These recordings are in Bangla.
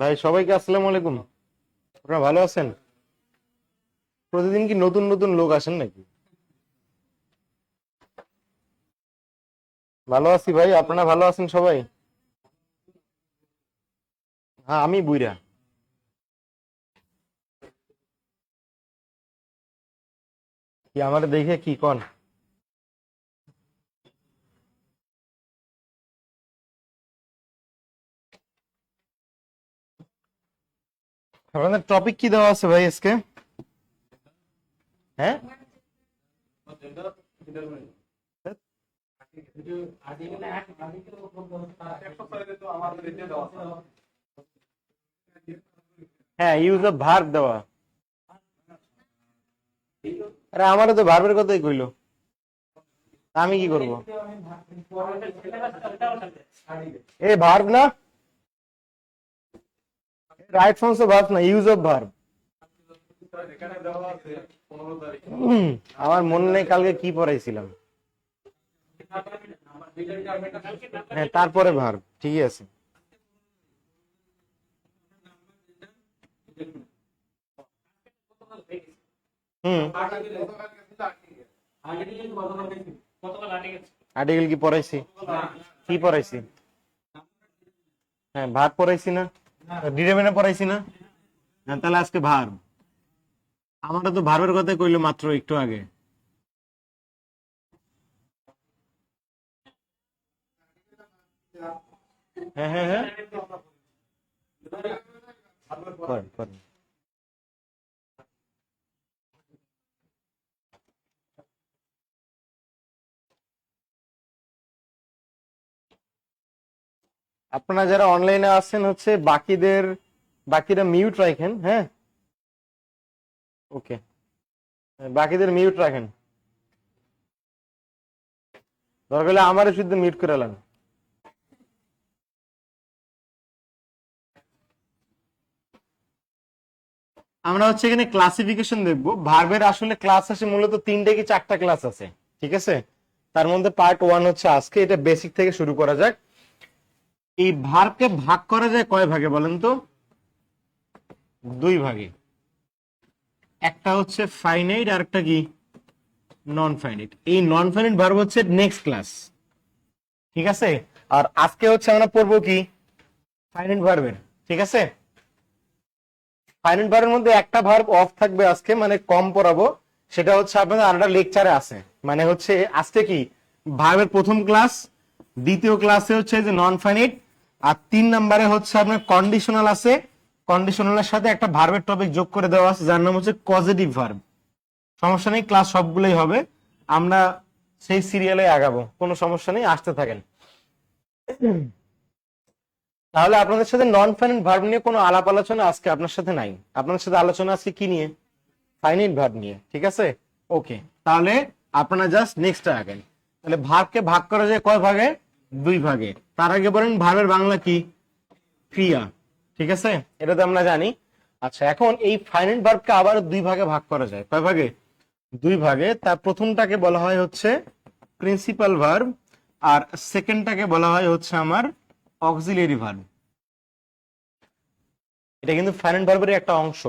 ভাই সবাইকে আসসালামু আলাইকুম। আপনারা ভালো আছেন? প্রতিদিন কি নতুন নতুন লোক আসেন নাকি? ভালো আছি ভাই, আপনারা ভালো আছেন সবাই? হ্যাঁ, আমি বুইরা। কি আমার দেখে কি কন? আপনাদের টপিক কি দেওয়া আছে ভাই আজকে? হ্যাঁ, হ্যাঁ, ইউজ অফ ভার্ব দেওয়া। আরে আমারও তো ভার্বের কথাই কইলো। আমি কি করব? এ ভার্ব না, রাইট ফর্মস অফ ভার্ব না, ইউজ অফ ভার্ব। আমার মনে নেই কালকে কি পড়াইছিলাম। হ্যাঁ, তারপরে ভার্ব ঠিকই আছে। হুম, আর্টিকেল কি পড়াইছি? কি পড়াইছি? হ্যাঁ, ভার্ব পড়াইছি না? ডিটারমিনার পড়াইছি না? হ্যাঁ, তাহলে আজকে ভার্ব। আমারও তো ভার্বের কথা কইলো মাত্র একটু আগে। হ্যাঁ হ্যাঁ হ্যাঁ, করেন করেন। আপনারা যারা অনলাইনে আছেন হচ্ছে বাকিরা মিউট রাখেন, হ্যাঁ। ওকে, বাকিদের মিউট রাখেন। দরকার হলে আমারও শুধু মিউট করে নেন। আমরা হচ্ছে এখানে ক্লাসিফিকেশন দেখবো। ভার্বের আসলে ক্লাস আছে মূলত তিনটে কি চারটা ক্লাস আছে, ঠিক আছে। তার মধ্যে পার্ট ওয়ান হচ্ছে আজকে, এটা বেসিক থেকে শুরু করা যাক। এই ভার্বকে ভাগ করা যায় কয় ভাগে বলেন তো? দুই ভাগে। একটা হচ্ছে ফাইনাইট আর একটা কি নন ফাইনাইট। এই নন ফাইনাইট ভার্ব হচ্ছে নেক্সট ক্লাস, ঠিক আছে। আর আজকে হচ্ছে আমরা পড়বো কি ফাইনাইট ভার্বের, ঠিক আছে। ফাইনাইট ভার্বের মধ্যে একটা ভার্ব অফ থাকবে আজকে, মানে কম পড়াবো। সেটা হচ্ছে আপনাদের আলাদা লেকচারে আছে, মানে হচ্ছে আজকে কি ভার্বের প্রথম ক্লাস, দ্বিতীয় ক্লাসে হচ্ছে যে নন ফাইনাইট, আর 3 নম্বরে হচ্ছে আপনার কন্ডিশনাল আছে। কন্ডিশনালের সাথে একটা ভার্বের টপিক যোগ করে দেওয়া আছে যার নাম হচ্ছে পজিটিভ ভার্ব। সমস্যা নেই, ক্লাস সবগুলোই হবে। আমরা সেই সিরিয়ালে আগাবো, কোনো সমস্যা নেই, আসতে থাকেন। তাহলে আপনাদের সাথে নন ফাইনাইট ভার্ব নিয়ে কোনো আলাপ আলোচনা আজকে আপনার সাথে নাই। আপনাদের সাথে আলোচনা আজকে কি নিয়ে? ফাইনাইট ভার্ব নিয়ে, ঠিক আছে। ওকে, তাহলে আপনারা জাস্ট নেক্সট আগেন। তাহলে ভার্বকে ভাগ করা যায় কয় ভাগে? দুই ভাগে। তার আগে বলেন ভার্বের বাংলা কি? ক্রিয়া, ঠিক আছে, এটা তো আমরা জানি। আচ্ছা, এখন এই ফাইনাইট ভার্বকে আবার দুই ভাগে ভাগ করা যায় কয় ভাগে? দুই ভাগে। তার প্রথমটাকে বলা হয় হচ্ছে প্রিন্সিপাল ভার্ব, আর সেকেন্ডটাকে বলা হয় হচ্ছে আমার অক্সিলিয়ারি ভার্ব। এটা কিন্তু ফাইনাইট ভার্বের একটা অংশ,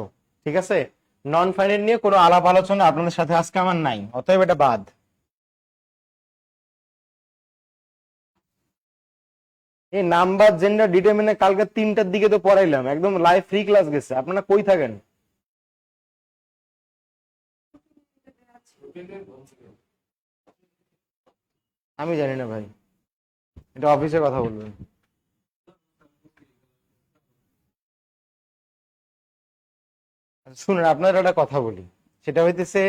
ঠিক আছে। নন ফাইনাইট নিয়ে কোনো আলাপ আলোচনা আপনাদের সাথে আজকে আমার নাই, অতএব এটা বাদ। এই নাম্বার জেন্ডার ডিটারমিনে কালকে 3টার দিকে তো পড়াইলাম, একদম লাইভ ফ্রি ক্লাস গেছে। আপনারা কই থাকেন? আমি জানি না ভাই, এটা অফিসে কথা বলবেন। শুনেন, আপনার একটা কথা বলি, সেটা হইতেছে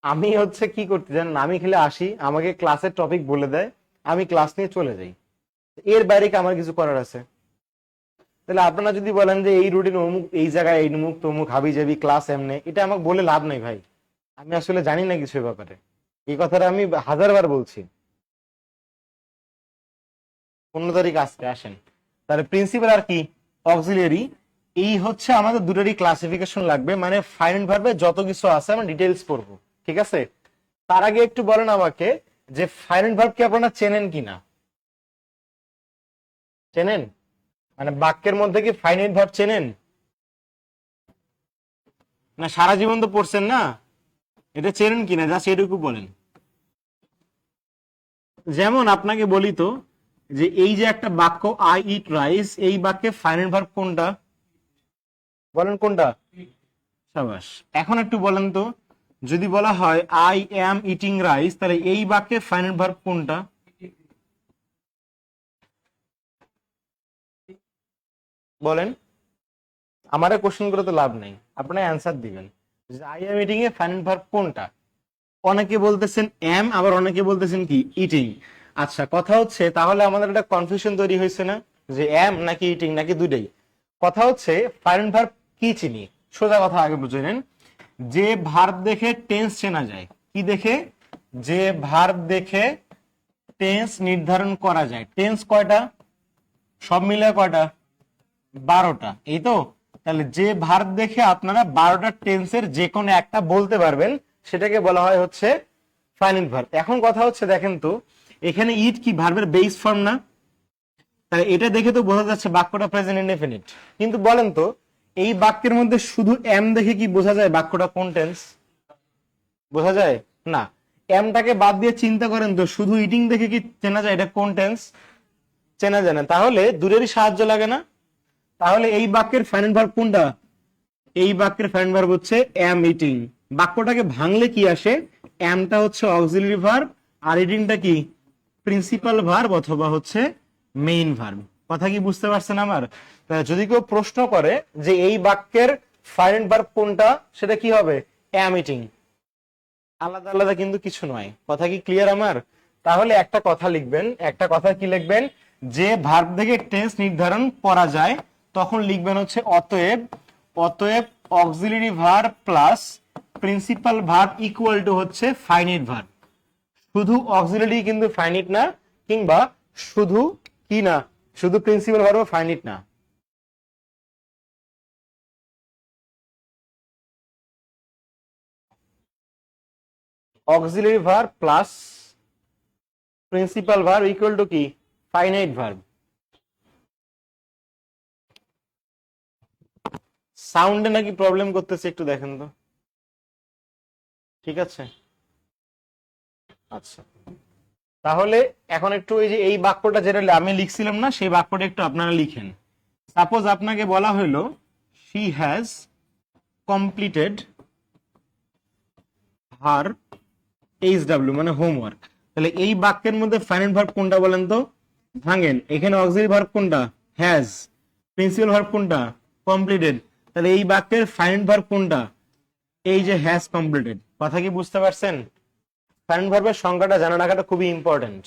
আমি হচ্ছে কি করতে জানেন, আমি খেলে আসি, আমাকে ক্লাসের টপিক বলে দেয়, আমি ক্লাস নিয়ে চলে যাই। এর বাইরে কি আমার কিছু করার আছে? তাহলে আপনারা যদি বলেন যে এই রুটিন অমুক, এই জায়গায় এই মুখ তমুক হাবি যাবি ক্লাস এমনি, এটা আমাকে বলে লাভ নাই ভাই। আমি আসলে জানি না কিছু এ ব্যাপারে। এই কথাটা আমি হাজারবার বলছি। 15 তারিখ আজকে আসেন। তাহলে প্রিন্সিপাল আর কি অক্সিলিয়ারি, এই হচ্ছে আমাদের দুটোরই ক্লাসিফিকেশন লাগবে, মানে ফাইনাইট ভার্বে যত কিছু আছে আমরা ডিটেইলস পড়বো, ঠিক আছে। তার আগে একটু বলেন আমাকে যে ফাইনাইট ভার্ব কি আপনারা চেনেন কিনা? চেনেন? মানে বাক্যের মধ্যে কি ফাইনাইট ভার্ব চেনেন না? সারা জীবন তো পড়ছেন না, এটা চেনেন কিনা জাস্ট এটুকু বলেন। যেমন আপনাকে বলি তো, যে এই যে একটা বাক্য আই ইট রাইস, এই বাক্যে ফাইনাইট ভার্ব কোনটা? বলেন কোনটা? সাবাস। এখন একটু বলেন তো, যদি বলা হয় আই অ্যাম ইটিং রাইস, তাহলে এই বাক্যে ফাইনাইট ভার্ব কোনটা? বলেন। আমারে কোশ্চেন করে তো লাভ নেই, আপনারা অ্যান্সার দিবেন যে I am eating A finite verb কোনটা। অনেকে বলতেছেন এম, আবার অনেকে বলতেছেন কি ইটিং। আচ্ছা, কথা হচ্ছে তাহলে আমাদের একটা কনফিউশন তৈরি হয়েছে না, যে এম নাকি ইটিং নাকি দুটাই। কথা হচ্ছে ফাইনাইট ভার্ব কি চিনি, সোজা কথা আগে বুঝে নেন। যে ভার্ব দেখে টেন্স চেনা যায়, কি দেখে? যে ভার্ব দেখে টেন্স নির্ধারণ করা যায়। টেন্স কয়টা? সব মিলে কয়টা? 12টা, এই তো। তাহলে যে ভার্ব দেখে আপনারা 12টা টেন্সের যে কোনো একটা বলতে পারবেন, সেটাকে বলা হয় হচ্ছে ফাইনাইট ভার্ব। এখন কথা হচ্ছে দেখেন তো, এখানে ইট কি ভার্বের বেস ফর্ম না? তাহলে এটা দেখে তো বোঝা যাচ্ছে বাক্যটা প্রেজেন্ট ইনডেফিনিট। কিন্তু বলেন তো, এই বাক্যের মধ্যে শুধু এম দেখে কি বোঝা যায় বাক্যটা কোন টেন্স? বোঝা যায় না। এমটাকে বাদ দিয়ে চিন্তা করেন তো, শুধু ইটিং দেখে কি চেনা যায় এটা কোন টেন্স? চেনা যায় না। তাহলে দূরেরই সাহায্য লাগে না? তাহলে এই বাক্যের ফাইনাইট ভার্ব কোনটা? এই বাক্যের ফাইনাইট ভার্ব হচ্ছে অ্যাম ইটিং। বাক্যটাকে ভাঙলে কি আসে? অ্যামটা হচ্ছে অক্সিলারি ভার্ব, আর ইটিংটা কি প্রিন্সিপাল ভার্ব অথবা হচ্ছে মেইন ভার্ব। কথা কি বুঝতে পারছেন আমার? যদি কেউ প্রশ্ন করে যে এই বাক্যের ফাইনাইট ভার্ব কোনটা, সেটা কি হবে? Am eating. আলাদা আলাদা কিন্তু কিছু নয়। কথা কি ক্লিয়ার আমার? তাহলে একটা কথা লিখবেন, একটা কথা কি লিখবেন? যে ভার্ব থেকে টেন্স নির্ধারণ করা যায়, তখন লিখবেন হচ্ছে অতএব, অতএব auxiliary verb plus principal verb equal to হচ্ছে ফাইনাইট ভার্ব। শুধু অক্সিলারি কিন্তু ফাইনাইট না, কিংবা শুধু কি না, শুধু প্রিন্সিপাল ভার্ব ফাইনাইট না। Auxiliary verb plus principal verb equal to কি? Finite verb. সাউন্ডে নাকি প্রবলেম করতেছে, একটু দেখেন তো। ঠিক আছে, আচ্ছা। তাহলে এখন একটু এই যে এই বাক্যটা যেটা আমি লিখছিলাম না, সেই বাক্যটা একটু আপনারা লিখেন। সাপোজ আপনাকে বলা হলো she has completed her HW, মানে হোমওয়ার্ক। তাহলে এই বাক্যের মধ্যে ফাইনাইট ভার্ব কোনটা বলেন তো? ভাঙেন। এখানে অক্সিলারি ভার্ব কোনটা? হ্যাজ। প্রিন্সিপাল ভার্ব কোনটা? কমপ্লিটেড। তাহলে এই বাক্যের ফাইনাইট ভার্ব কোনটা? এই যে হ্যাজ কমপ্লিটেড। কথা কি বুঝতে পারছেন? ফাইনাইট ভার্বের সংজ্ঞাটা জানা রাখাটা খুবই ইম্পর্টেন্ট,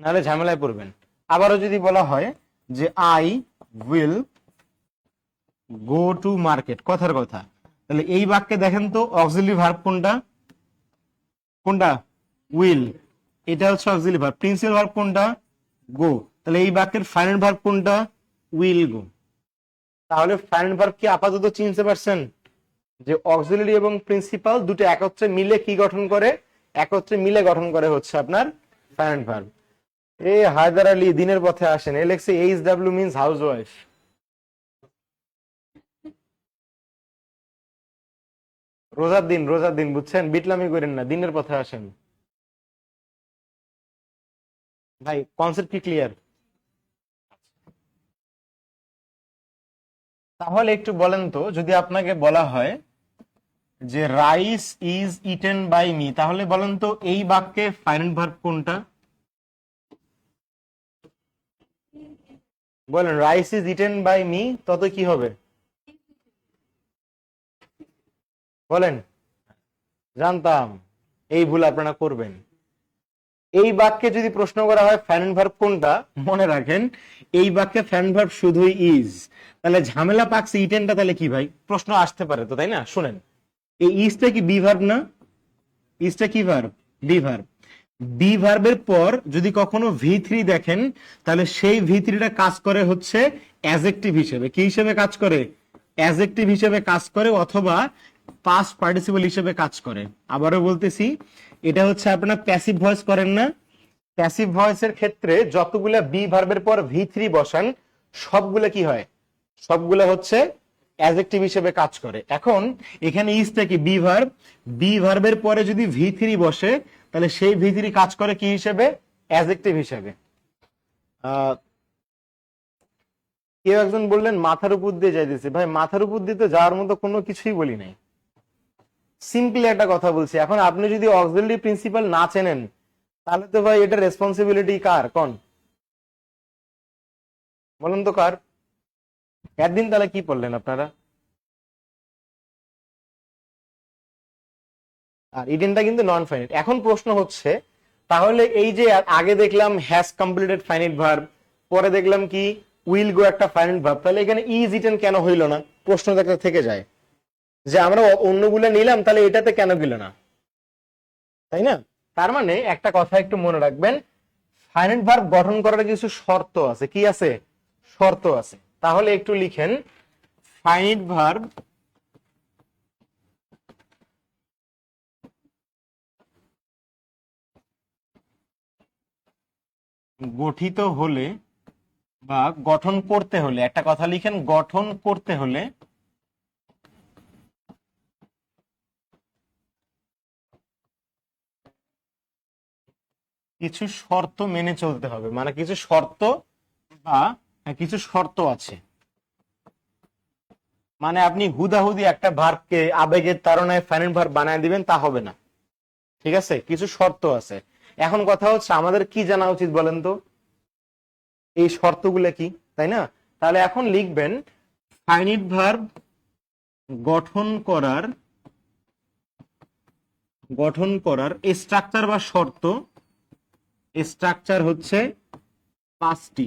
নাহলে ঝামেলায় পড়বেন। আবারও যদি বলা হয় যে I will go to market, কথার কথা, তাহলে এই বাক্যে দেখেন তো অক্সিলারি ভার্ব কোনটা? কোনটা? উইল। এটা হচ্ছে অক্সিলারি ভার্ব। প্রিন্সিপাল ভার্ব কোনটা? গো। তাহলে এই বাক্যের ফাইনাইট ভার্ব কোনটা? Will go. তাহলে ফাইনাইট ভার্ব কি আপাতত চিনতে পারছেন? যে অক্সিলারি এবং প্রিন্সিপাল দুটো একত্রে মিলে কি গঠন করে? একত্রে মিলে গঠন করে হচ্ছে আপনার ফাইনাইট ভার্ব। এই হায়দার আলী দিনের পথে আসেন, এ লেখছে H W means house wife. রোজার দিন, রোজার দিন, বুঝছেন? বিটলামি করেন না, দিনের পথে আসেন ভাই। কনসেপ্ট কি ক্লিয়ার? তাহলে একটু বলেন তো, যদি আপনাকে বলা হয় যে rice is eaten by me, তাহলে বলেন তো এই বাক্যে ফাইনাইট ভার্ব কোনটা? বলেন, rice is eaten by me, তত কি হবে? বলেন। জানতাম এই ভুল আপনারা করবেন। এই বাক্যে যদি প্রশ্ন করা হয় ফাইনাইট ভার্ব কোনটা, মনে রাখেন এই বাক্যে ফাইনাইট ভার্ব শুধুই ইজ। তাহলে ঝামেলা পাকছে ইটেনটা, তাহলে কি ভাই? প্রশ্ন আসতে পারে তো, তাই না? শুনেন, এই ইজটা কি বি ভার্ব না? ইজটা কি ভার্ব? Be verb. বি ভার্বের পর যদি কখনো ভি3 দেখেন, তাহলে সেই ভি3টা কাজ করে হচ্ছে অ্যাজেক্টিভ হিসেবে। কি হিসেবে কাজ করে? অ্যাজেক্টিভ হিসেবে কাজ করে, অথবা পাস্ট পার্টিসিপল হিসেবে কাজ করে। আবারও বলতেছি, এটা হচ্ছে আপনার প্যাসিভ ভয়েস করেন না? প্যাসিভ ভয়েসের ক্ষেত্রে যতগুলা বি ভার্বের পর ভি3 বসান, সবগুলা কি হয়, সবগুলা হচ্ছে অ্যাডজেক্টিভ হিসেবে কাজ করে। এখন এখানে ইজটা কি বি ভার্ব, বি ভার্বের পরে যদি ভি3 বসে তাহলে সেই ভি3 কাজ করে কি হিসেবে, অ্যাডজেক্টিভ হিসেবে। কেউ একজন বললেন মাথার উপর দিয়ে যাইতেছে, ভাই মাথার উপর দিয়ে তো যাওয়ার মতো কোনো কিছুই বলি নাই, সিম্পলি একটা কথা বলছি। এখন আপনি যদি অক্সিলারি প্রিন্সিপাল না চেনেন তাহলে তো ভাই এটা রেসপন্সিবিলিটি কার, কোন বলেন তো কার? একদিন তাহলে কি পড়লেন আপনারা? আর ইডেনটা কিন্তু নন ফাইনাইট। এখন প্রশ্ন হচ্ছে তাহলে এই যে আগে দেখলাম হ্যাজ কমপ্লিটেড ফাইনাইট ভার্ব, পরে দেখলাম কি উইল গো একটা ফাইনাইট ভার্ব, তাহলে এখানে ইজ ইটেন কেন হইল না? প্রশ্ন থেকে যায় যে আমরা অন্যগুলো নিলাম তাহলে এটাতে কেন গেল না, তাই না? তার মানে একটা কথা একটু মনে রাখবেন, ফাইনাইট ভার্ব গঠন করার কিছু শর্ত আছে। কি আছে? শর্ত আছে। তাহলে একটু লিখেন, ফাইনাইট ভার্ব গঠিত হলে বা গঠন করতে হলে, একটা কথা লিখেন, গঠন করতে হলে কিছু শর্ত মেনে চলতে হবে। মানে কিছু শর্ত বা কিছু শর্ত আছে। মানে আপনি হুদাহুদি একটা ভার্বকে আবেগের তাড়নায় ফাইনাইট ভার্ব বানায় দিবেন তা হবে না, ঠিক আছে? কিছু শর্ত আছে। এখন কথা হচ্ছে আমাদের কি জানা উচিত বলেন তো, এই শর্তগুলো কি, তাই না? তাহলে এখন লিখবেন ফাইনাইট ভার্ব গঠন করার স্ট্রাকচার বা শর্ত, স্ট্রাকচার হচ্ছে 5টি।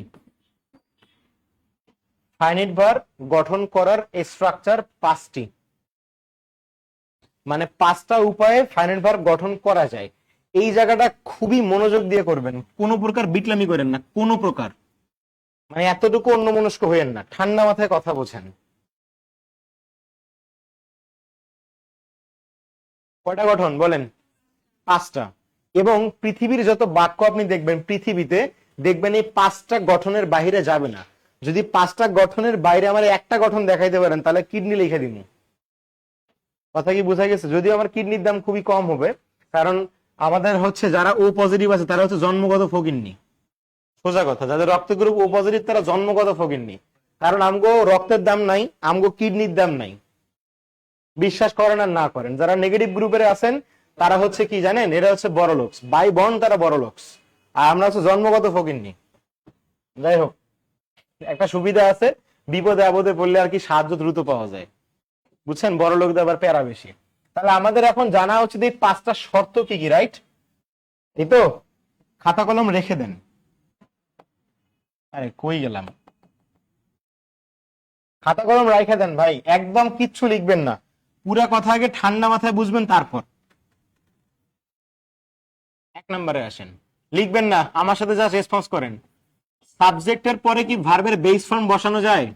ফাইনাইট ভার্ব গঠন করার স্ট্রাকচার 5টি, মানে 5টা উপায়ে ফাইনাইট ভার্ব গঠন করা যায়। এই জায়গাটা খুবই মনোযোগ দিয়ে করবেন, কোনো প্রকার বিটলামি করেন না, কোনো প্রকার, মানে এতটুকু অন্যমনস্ক হইয়েন না, ঠান্ডা মাথায় কথা বোঝেন। কয়টা গঠন বলেন? 5টা। এবং পৃথিবীর যত বাক্য আপনি দেখবেন পৃথিবীতে, দেখবেন এই 5টা গঠনের বাইরে যাবে না। যদি 5টা গঠনের বাইরে আমার একটা গঠন দেখাইতে পারেন তাহলে কিডনি লিখে দিন। কথা কি বোঝা গেছে? যদিও আমার কিডনির দাম খুবই কম হবে, কারণ আমাদের হচ্ছে যারা ও পজিটিভ আছে তারা হচ্ছে জন্মগত ফকিন্নি। সোজা কথা, যাদের রক্ত গ্রুপ ও পজিটিভ তারা জন্মগত ফকিন্নি, কারণ আমগো রক্তের দাম নাই, আমগো কিডনির দাম নাই। বিশ্বাস করেন আর না করেন, যারা নেগেটিভ গ্রুপের আছেন তারা হচ্ছে কি জানেন, এরা হচ্ছে বড় লোকস, বাই বর্ন তারা বড় লোকস, আর আমরা হচ্ছে জন্মগত ফকিন্নি। যাই হোক, একটা সুবিধা আছে, বিপদে আপদে পড়লে আর কি সাহায্য দ্রুত পাওয়া যায়, বুঝছেন? বড় লোকদের আবার প্যারা বেশি। তাহলে আমাদের এখন জানা উচিত এই 5টা শর্ত কি কি, রাইট? এই তো, খাতা কলম রেখে দেন। আরে কই গেলাম? খাতা কলম রাইখা দেন ভাই, একদম কিচ্ছু লিখবেন না, পুরা কথা আগে ঠান্ডা মাথায় বুঝবেন তারপর 1 নম্বরে আসেন। লিখবেন না, আমার সাথে জাস্ট রেসপন্স করেন। সাবজেক্টের পরে কি ভার্বের বেস ফর্ম বসানো যায়?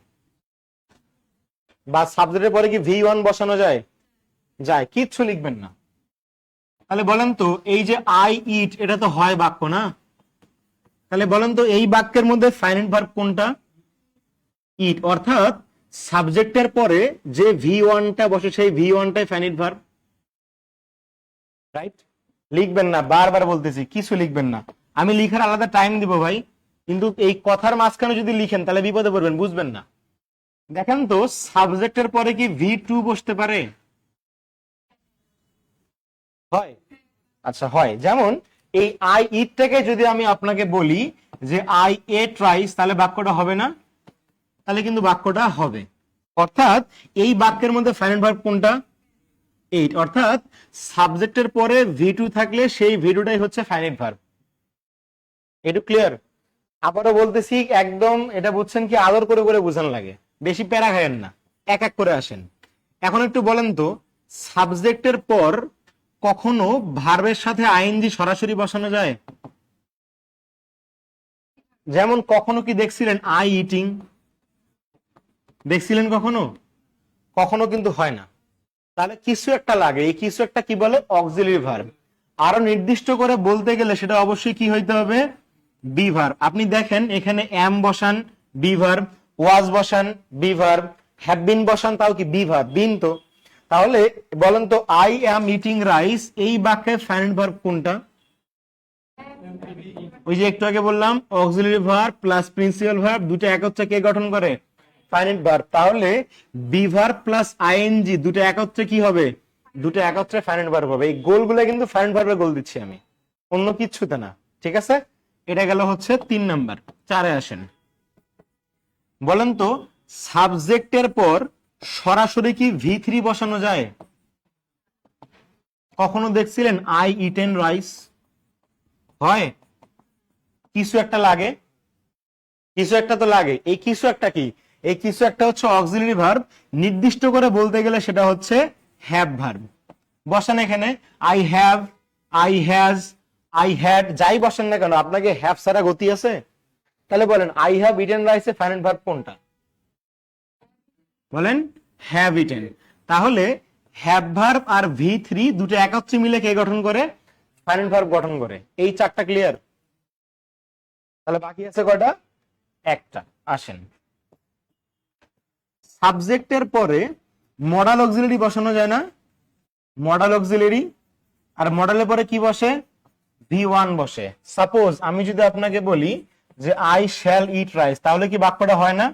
বা সাবজেক্টের পরে কি ভি1 বসানো যায়? যায়। কিচ্ছু লিখবেন না। তাহলে বলেন তো, এই যে আই ইট, এটা তো হয় বাক্য না? তাহলে বলেন তো এই বাক্যের মধ্যে ফাইনাইট ভার্ব কোনটা? ইট। অর্থাৎ সাবজেক্টের পরে যে ভি1টা বসে সেই ভি1টাই ফাইনাইট ভার্ব, রাইট? লিখবেন না, বারবার বলতেছি কিছু লিখবেন না। আমি লিখার আলাদা টাইম দিব ভাই, কিন্তু এই কথার মাঝখানে যদি লিখেন তাহলে বিপদে পড়বেন, বুঝবেন না। দেখেন তো, সাবজেক্টের পরে কি ভি2 বসতে পারে? হয়। আচ্ছা, হয়। যেমন এই আই ইটটাকে যদি আমি আপনাকে বলি যে আই এ ট্রাইস, তাহলে বাক্যটা হবে না? তাহলে কিন্তু বাক্যটা হবে। অর্থাৎ এই বাক্যের মধ্যে ফাইনাইট ভার্ব কোনটা? এইট। অর্থাৎ সাবজেক্টের পরে ভি2 থাকলে সেই ভি2টাই হচ্ছে ফাইনাইট ভার্ব। একটু ক্লিয়ার? আবারও বলতেছি, একদম এটা বুঝছেন কি, আদর করে করে বুঝান লাগে, বেশি প্যারা খায়েন না, এক এক করে আসেন। এখন একটু বলেন তো, সাবজেক্টের পর কখনো ভার্বের সাথে আইএনজি সরাসরি বসানো যায়? যেমন কখনো কি দেখছিলেন আই ইটিং? দেখছিলেন কখনো? কখনো কিন্তু হয় না। তাহলে কিছু একটা লাগে, এই কিছু একটা কি বলে? Auxiliary verb. আরো নির্দিষ্ট করে বলতে গেলে সেটা অবশ্যই কি হইতে হবে? Be verb. আপনি দেখেন এখানে এম বসান, বি ভার্ব, ওয়াজ বসান বি ভার্ব, হ্যাভ বিন বসান তাও কি বি ভার্ব, বিন তো। তাহলে বলেন তো আই অ্যাম ইটিং রাইস এই বাক্যে ফাইনাইট ভার্ব কোনটা? ওই যে একটু আগে বললাম auxiliary verb plus principal verb দুটো একত্রে কে গঠন করে? Finite verb. তাহলে বি ভার্ব প্লাস আইএনজি দুটো একত্রে কি হবে? দুটো একত্রে ফাইনাইট ভার্ব হবে। এই গোলগুলো কিন্তু ফাইনাইট ভার্বের গোল দিচ্ছি আমি, অন্য কিচ্ছুতে না। ঠিক আছে, এটা গেল হচ্ছে 3 নাম্বার। 4-এ আসেন। বলেন তো সাবজেক্টের পর সরাসরি কি V3 বসানো যায়? কখনো দেখছিলেন আই ইটেন রাইস? হয়? কিছু একটা লাগে, কিছু একটা তো লাগে। এই কিছু একটা কি? এই কিছু একটা হচ্ছে অক্সিলারি ভার্ব, নির্দিষ্ট করে বলতে গেলে সেটা হচ্ছে হ্যাভ ভার্ব। বসান এখানে I have, I has, I had, যাই বসেন না কেন আপনাকে হ্যাভ ছাড়া গতি আছে? তাহলে বলেন আই হ্যাভ ইটেন রাইসে ফাইনাইট ভার্ব কোনটা? বলেন হ্যাভ ইটেন। তাহলে হ্যাভ ভার্ব আর V3 দুটো একত্রে মিলে কে গঠন করে? ফাইনাইট ভার্ব গঠন করে। এই 4টা ক্লিয়ার? তাহলে বাকি আছে কয়টা? একটা। আসেন, সাবজেক্টের পরে মডাল অক্সিলারি বসানো যায় না? মডাল অক্সিলারি, আর মডালের পরে কি বসে? V1 বসে। সাপোজ আমি যদি আপনাকে বলি যে আই শ্যাল ইট রাইস, তাহলে কি বাক্যটা হয় না?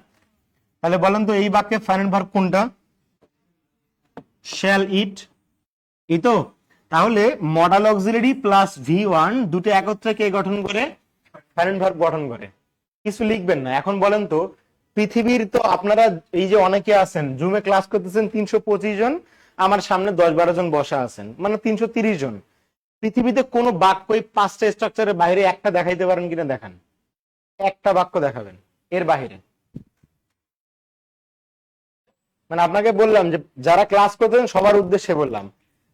তাহলে বলেন তো এই বাক্যে ফাইনাইট ভার্ব কোনটা? শ্যাল ইট, এই তো। তাহলে মডাল অক্সিলারি প্লাস V1 দুটো একত্রে কে গঠন করে? ফাইনাইট ভার্ব গঠন করে। কিছু লিখবেন না। এখন বলেন তো পৃথিবীর তো আপনারা এই যে অনেকে আছেন জুমে ক্লাস করতেছেন 325 জন, আমার সামনে 10-12 জন বসা আছেন, মানে 330 জন। পৃথিবীতে কোন বাক্যই 5টা স্ট্রাকচারের বাইরে একটা দেখাইতে পারেন কিনা? দেখান, একটা বাক্য দেখাবেন এর বাইরে। মানে আপনাকে বললাম যে যারা ক্লাস করতেছেন সবার উদ্দেশ্যে বললাম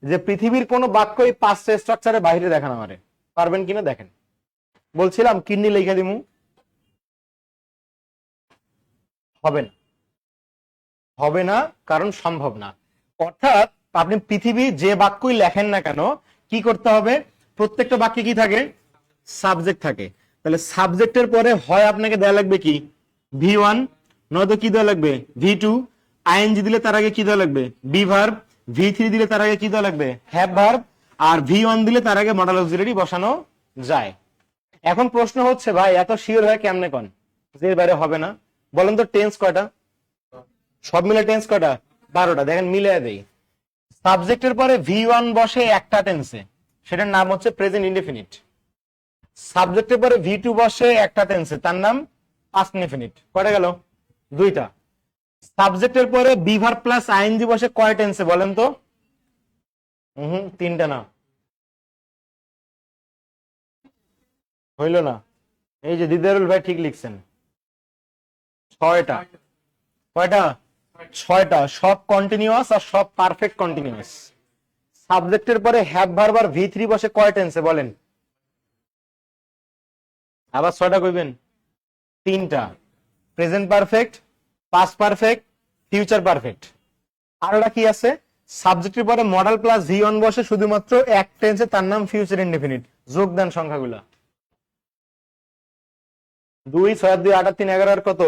যে পৃথিবীর কোন বাক্যই 5টা স্ট্রাকচারের বাইরে দেখানো আমারে পারবেন কিনা দেখেন। বলছিলাম কিডনি লিখে দিমু, হবে না, হবে না, কারণ সম্ভব না। অর্থাৎ আপনি পৃথিবী যে বাক্যই লেখেন না কেন কি করতে হবে? প্রত্যেকটা বাক্যে কি থাকে? সাবজেক্ট থাকে। তাহলে সাবজেক্টের পরে হয় আপনাকে দেওয়া লাগবে কি? V1, নয়তো কি দেওয়া লাগবে? V2। আইএনজি দিলে তার আগে কি দেওয়া লাগবে? Be verb. V3 দিলে তার আগে কি দেওয়া লাগবে? Have verb. আর V1 দিলে তার আগে মডাল অক্সিলারি বসানো যায়। এখন প্রশ্ন হচ্ছে ভাই এত শিওর হয় কেমনে কোন যে এর বাইরে হবে না? বলেন তো টেন্স কয়টা? সব মিলে টেন্স কয়টা? 12টা। দেখেন মিলিয়ে দেই। সাবজেক্টের পরে V1 বসে একটা টেন্সে, সেটার নাম হচ্ছে প্রেজেন্ট ইনডেফিনিট। সাবজেক্টের পরে V2 বসে একটা টেন্সে, তার নাম পাস্ট ইনডেফিনিট। কয়টা গেল? 2টা। সাবজেক্টের পরে বি ভার্ব প্লাস আইএনজি বসে কয় টেন্সে বলেন তো? 3টা না, হইল না। এই যে দিদারুল ভাই ঠিক লিখছেন, 6টা। কয়টা? 6টা। সব কন্টিনিউয়াস আর সব পারফেক্ট কন্টিনিউয়াস। সাবজেক্টের পরে হ্যাভ ভার্ব আর V3 বসে কয় টেন্সে বলেন? আবার 6টা কইবেন? 3টা। Present perfect, past perfect, future perfect. আর ওটা কি আছে? সাবজেক্টের পরে মডাল প্লাস V1 বসে শুধুমাত্র এক টেন্সে, তার নাম ফিউচার ইনডেফিনিট। যোগ দেন সংখ্যাগুলা। 2 6 2 8 3 11 আর কত?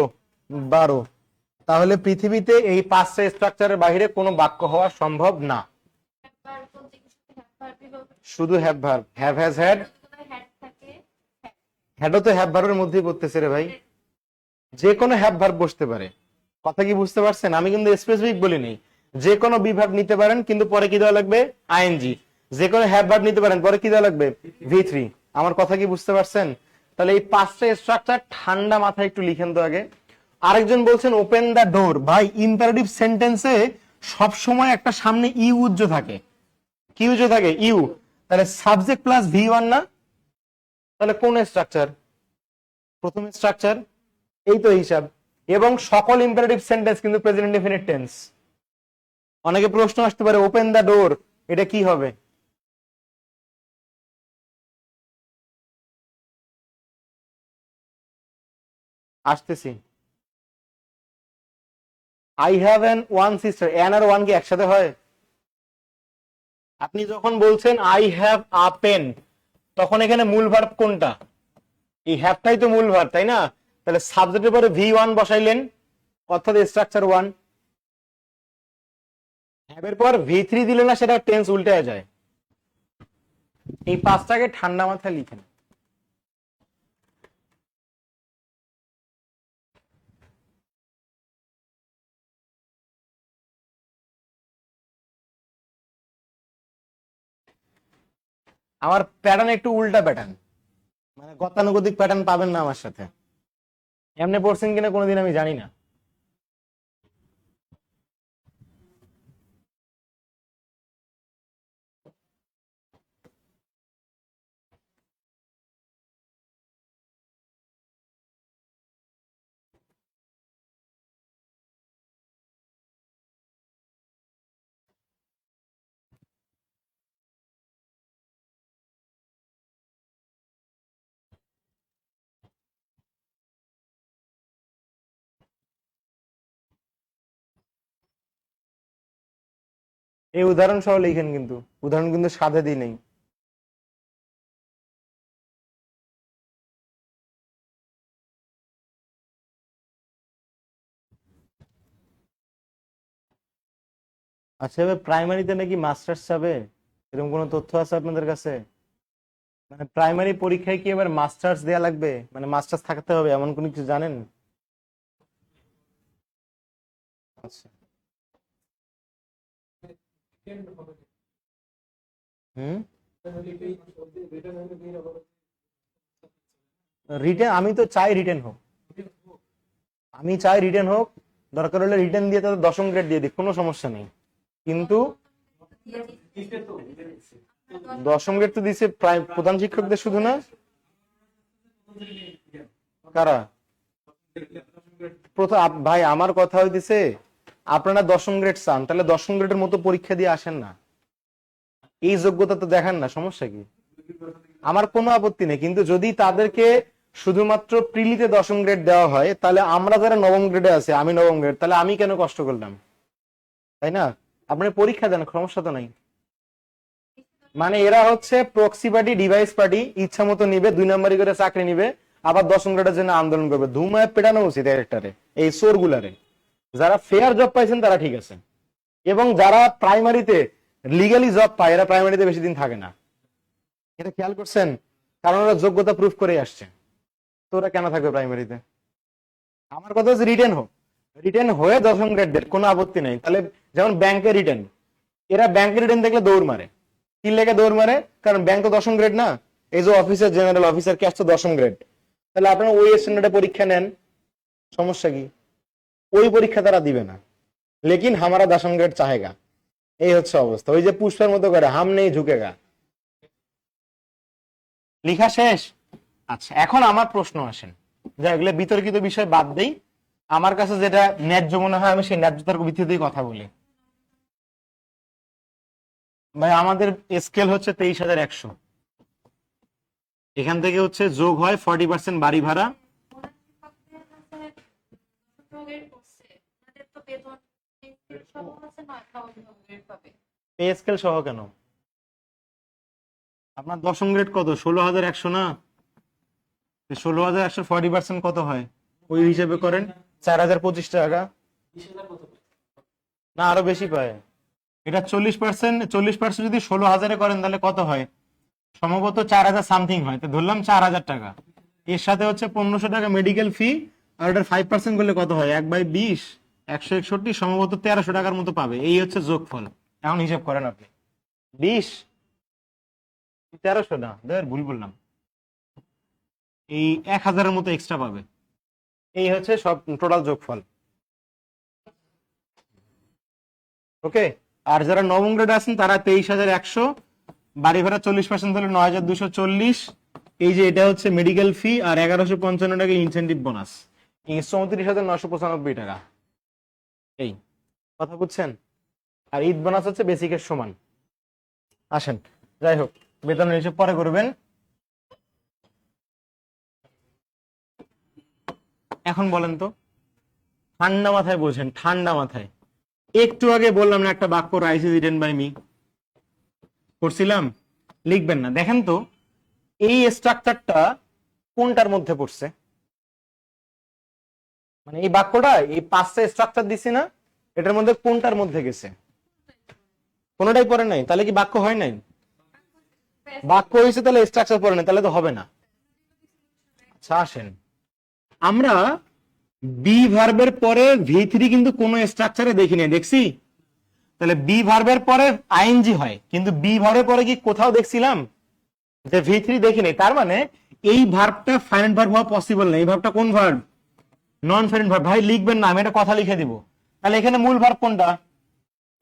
12। তাহলে পৃথিবীতে এই 5টা স্ট্রাকচারের বাইরে কোনো বাক্য হওয়া সম্ভব না। শুধু have verb, have has had. হ্যাডও তো হ্যাভ ভার্বের মধ্যেই পড়তেছে রে ভাই। যে কোনো হ্যাভ ভার্ব বসতে পারে। কথা কি বুঝতে পারছেন? আমি কিন্তু স্পেসিফিক বলিনি। যে কোনো বি ভার্ব নিতে পারেন, কিন্তু পরে কি দেওয়া লাগবে? আইএনজি। যে কোনো হ্যাভ ভার্ব নিতে পারেন, পরে কি দেওয়া লাগবে? V3। আমার কথা কি বুঝতে পারছেন? তাহলে এই 5টা স্ট্রাকচার ঠান্ডা মাথায় একটু লিখেন তো আগে। আরেকজন বলছেন ওপেন দা ডোর। ভাই ইম্পারেটিভ সেন্টেন্সে সব সময় একটা সামনে ইউজ থাকে। কি ইউজ থাকে? ইউ। তাহলে সাবজেক্ট প্লাস V1 না? তাহলে কোন স্ট্রাকচার? প্রথম স্ট্রাকচার। এই তো হিসাব। এবং সকল ইম্পারেটিভ সেন্টেন্স কিন্তু প্রেজেন্ট ইনডেফিনিট টেন্স। অনেকে প্রশ্ন আসতে পারে ওপেন দা ডোর এটা কি হবে? আসতেছি। I have an one sister, an আর ওয়ান কি একসাথে হয়? আপনি যখন বলছেন আই হ্যাভ আ পেন, তখন এখানে মূল ভার্ব কোনটা? এই হ্যাভটাই তো মূল ভার্ব, তাই না? তাহলে সাবজেক্টের পরে V1 বসাইলেন, অর্থাৎ স্ট্রাকচার 1। হ্যাভের পর V3 দিলে না, সেটা টেন্স উল্টে যায়। এই 5টাকে ঠান্ডা মাথায় লিখেন। আমার প্যাটার্ন একটু উল্টা প্যাটার্ন, মানে গতানুগতিক প্যাটার্ন পাবেন না আমার সাথে। এমনি পড়ছেন কিনা কোনোদিন আমি জানি না। এই উদাহরণ সহ লিখেন, কিন্তু উদাহরণ কিন্তু সাথে দিই নেই। আচ্ছা, এবার প্রাইমারিতে নাকি মাস্টার্স যাবে, এরকম কোনো তথ্য আছে আপনাদের কাছে? মানে প্রাইমারি পরীক্ষায় কি এবার মাস্টার্স দেয়া লাগবে, মানে মাস্টার্স থাকতে হবে এমন কোনো কিছু জানেন? আচ্ছা। হুম। রিটেন আমি তো চাই রিটেন হোক, আমি চাই রিটেন হোক। দরকার হলে রিটেন দিয়ে তাদের 10ম গ্রেড দিয়ে দিই, কোনো সমস্যা নেই। কিন্তু 10ম গ্রেড তো দিছে প্রধান শিক্ষকদের শুধু না, কারা? প্রথম ভাই আমার কথা হইতেছে, আপনারা 10ম গ্রেড চান, তাহলে 10ম গ্রেডের মতো পরীক্ষা দিয়ে আসেন না, এই যোগ্যতা তো দেখান না, সমস্যা কি? আমার কোনো আপত্তি নেই, কিন্তু যদি তাদেরকে শুধুমাত্র প্রিলিতে 10ম গ্রেড দেওয়া হয়, তাহলে আমরা যারা 9ম গ্রেডে আছে, আমি 9ম গ্রেড, তাহলে আমি কেন কষ্ট করলাম, তাই না? আপনি পরীক্ষা দেন, সমস্যা তো নাই। মানে এরা হচ্ছে প্রক্সি পার্টি, ডিভাইস পার্টি, ইচ্ছা মতো নিবে, 2 নম্বরই করে চাকরি নিবে, আবার 10ম গ্রেডের জন্য আন্দোলন করবে। ধুমায় পেটানো উচিত ডাইরেক্টরে, এই সোর গুলারে। যারা ফেয়ার জব পাইছেন তারা ঠিক আছে, এবং যারা প্রাইমারিতে লিগালি জব পায়, এরা প্রাইমারিতে বেশি দিন থাকে না, এটা খেয়াল করছেন? কারণ ওরা যোগ্যতা প্রুফ করে আসছে। তো ওরা কেন থাকবে প্রাইমারিতে? আমার কথা হচ্ছে রিটেন হোক, রিটেন হয়ে 10ম গ্রেড দেন, কোনো আপত্তি নেই। তাহলে যেমন ব্যাংকের রিটেন, এরা ব্যাংকের রিটেন দেখলে দৌড় মারে। কি লেগে দৌড় মারে? কারণ ব্যাংক তো 10ম গ্রেড না, এই যে অফিসার, জেনারেল অফিসার ক্যাশ তো 10ম গ্রেড। তাহলে আপনারা ওই স্ট্যান্ডার্ডে পরীক্ষা নেন, সমস্যা কি? ওই পরীক্ষা তারা দিবে না, লেকিন হামারা 10ম গ্রেড চাহেগা। এই হচ্ছে অবস্থা। ওই যে পুষ্পের মতো করে হাম নেই ঝুঁকেগা। লিখা শেষ? আচ্ছা, এখন আমার প্রশ্ন আসেন, যা এগুলো বিতর্কিত বিষয় বাদ দেই, আমার কাছে যেটা ন্যায্য মনে হয় আমি সেই ন্যায্যতার ভিত্তিতেই কথা বলি। ভাই আমাদের স্কেল হচ্ছে 23,100, এখান থেকে হচ্ছে যোগ হয় 40% বাড়ি ভাড়া। পে স্কেল সহ কেন? আপনার 10ম গ্রেড কত? 16,100 না? 16,100 40% কত হয় ওই হিসেবে করেন, 4,025 টাকা না আরো বেশি পায়? এটা 40%, 40% যদি 16,000-এ করেন তাহলে কত হয়? সম্ভবত 4,000 সামথিং হয়, তো ধরলাম 4,000 টাকা। এর সাথে হচ্ছে 1,500 টাকা মেডিকেল ফি, আর ওটার 5% করলে কত হয়? 1/20, 161, সম্ভবত 1,300 টাকার মতো পাবে। এই হচ্ছে যোগফল। এখন হিসাব করেন আপনি, 20, 1,300 না, ভুল বললাম, এই 1,000-এর মতো এক্সট্রা পাবে। এই হচ্ছে সব টোটাল যোগফল। ওকে। আর যারা 9ম গ্রেডে আছেন তারা 23,100, বাড়ি ভাড়া 40% হলে 9,240। এই যে এটা হচ্ছে মেডিকেল ফি, আর 1,155 টাকা ইনসেন্টিভ বোনাস, এই 34,995 টাকা। এই কথা বুঝছেন? আর ঈদ বোনাস হচ্ছে বেসিকের সমান। আসেন, যাই হোক, বেতনের হিসেব পরে করবেন। এখন বলেন তো, ঠান্ডা মাথায় বোঝেন, ঠান্ডা মাথায়। একটু আগে বললাম না একটা বাক্য, rice is eaten by me, করছিলাম? লিখবেন না, দেখেন তো এই স্ট্রাকচারটা কোনটার মধ্যে পড়ছে? মানে এই বাক্যটা এই 5টা স্ট্রাকচার দিছি না, এটার মধ্যে কোনটার মধ্যে গেছে? কোনোটাই পড়ে নাই, তাহলে কি বাক্য হয় নাই? বাক্য হয়েছে তাহলে স্ট্রাকচার পড়ে নাই, তাহলে তো হবে না। আচ্ছা আসেন, আমরা বি ভার্বের পরে ভি3 কিন্তু কোন স্ট্রাকচারে দেখি নাই, দেখছি? তাহলে বি ভার্বের পরে আইএনজি হয়, কিন্তু বি ভার্বের পরে কি কোথাও দেখছিলাম যে ভি3 দেখি নাই? তার মানে এই ভার্বটা ফাইনাইট ভার্ব হওয়া পসিবল না। এই ভার্বটা কোন ভার্ব? Non finite verb. ভাই লিখবেন না, আমি একটা কথা লিখে দিব। তাহলে এখানে মূল ভার্ব কোনটা?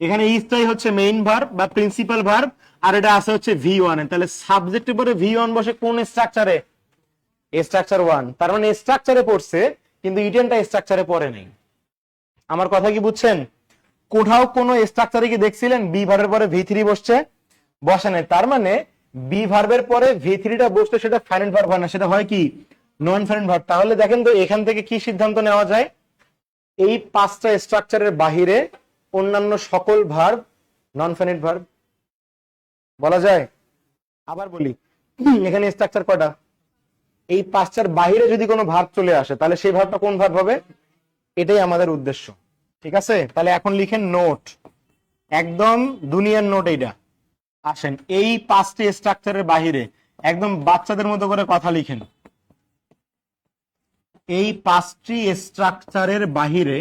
এখানে ইজটাই হচ্ছে মেইন ভার্ব বা প্রিন্সিপাল ভার্ব, আর এটা আছে হচ্ছে ভি1 এ। তাহলে সাবজেক্টের পরে ভি1 বসে কোন স্ট্রাকচারে? স্ট্রাকচার 1। তার মানে স্ট্রাকচারে পড়ছে, কিন্তু ইটেনটা স্ট্রাকচারে পড়ে নাই। আমার কথা কি বুঝছেন? কোথাও কোনো স্ট্রাকচারে কি দেখছিলেন বি ভার্বের পরে ভি3 বসছে? বসে নাই। তার মানে বি ভার্বের পরে ভি3টা বসলে সেটা ফাইনাইট ভার্ব হয় না, সেটা হয় কি? Non finite verb. তাহলে দেখেন তো এখান থেকে কি সিদ্ধান্ত নেওয়া যায়? এই 5টা স্ট্রাকচারের বাহিরে অন্যান্য সকল ভার্ব নন ফাইনাইট ভার্ব বলা যায়। আবার বলি, এখানে স্ট্রাকচার কয়টা? এই 5টার বাহিরে যদি কোনো ভার্ব চলে আসে, তাহলে সেই ভার্বটা কোন ভার্ব হবে? এটাই আমাদের উদ্দেশ্য। ঠিক আছে, তাহলে এখন লিখেন নোট, একদম দুনিয়ার নোট এইটা। আসেন, এই 5টি স্ট্রাকচারের বাহিরে একদম বাচ্চাদের মতো করে কথা লিখেন। এই 5টি স্ট্রাকচারের বাহিরে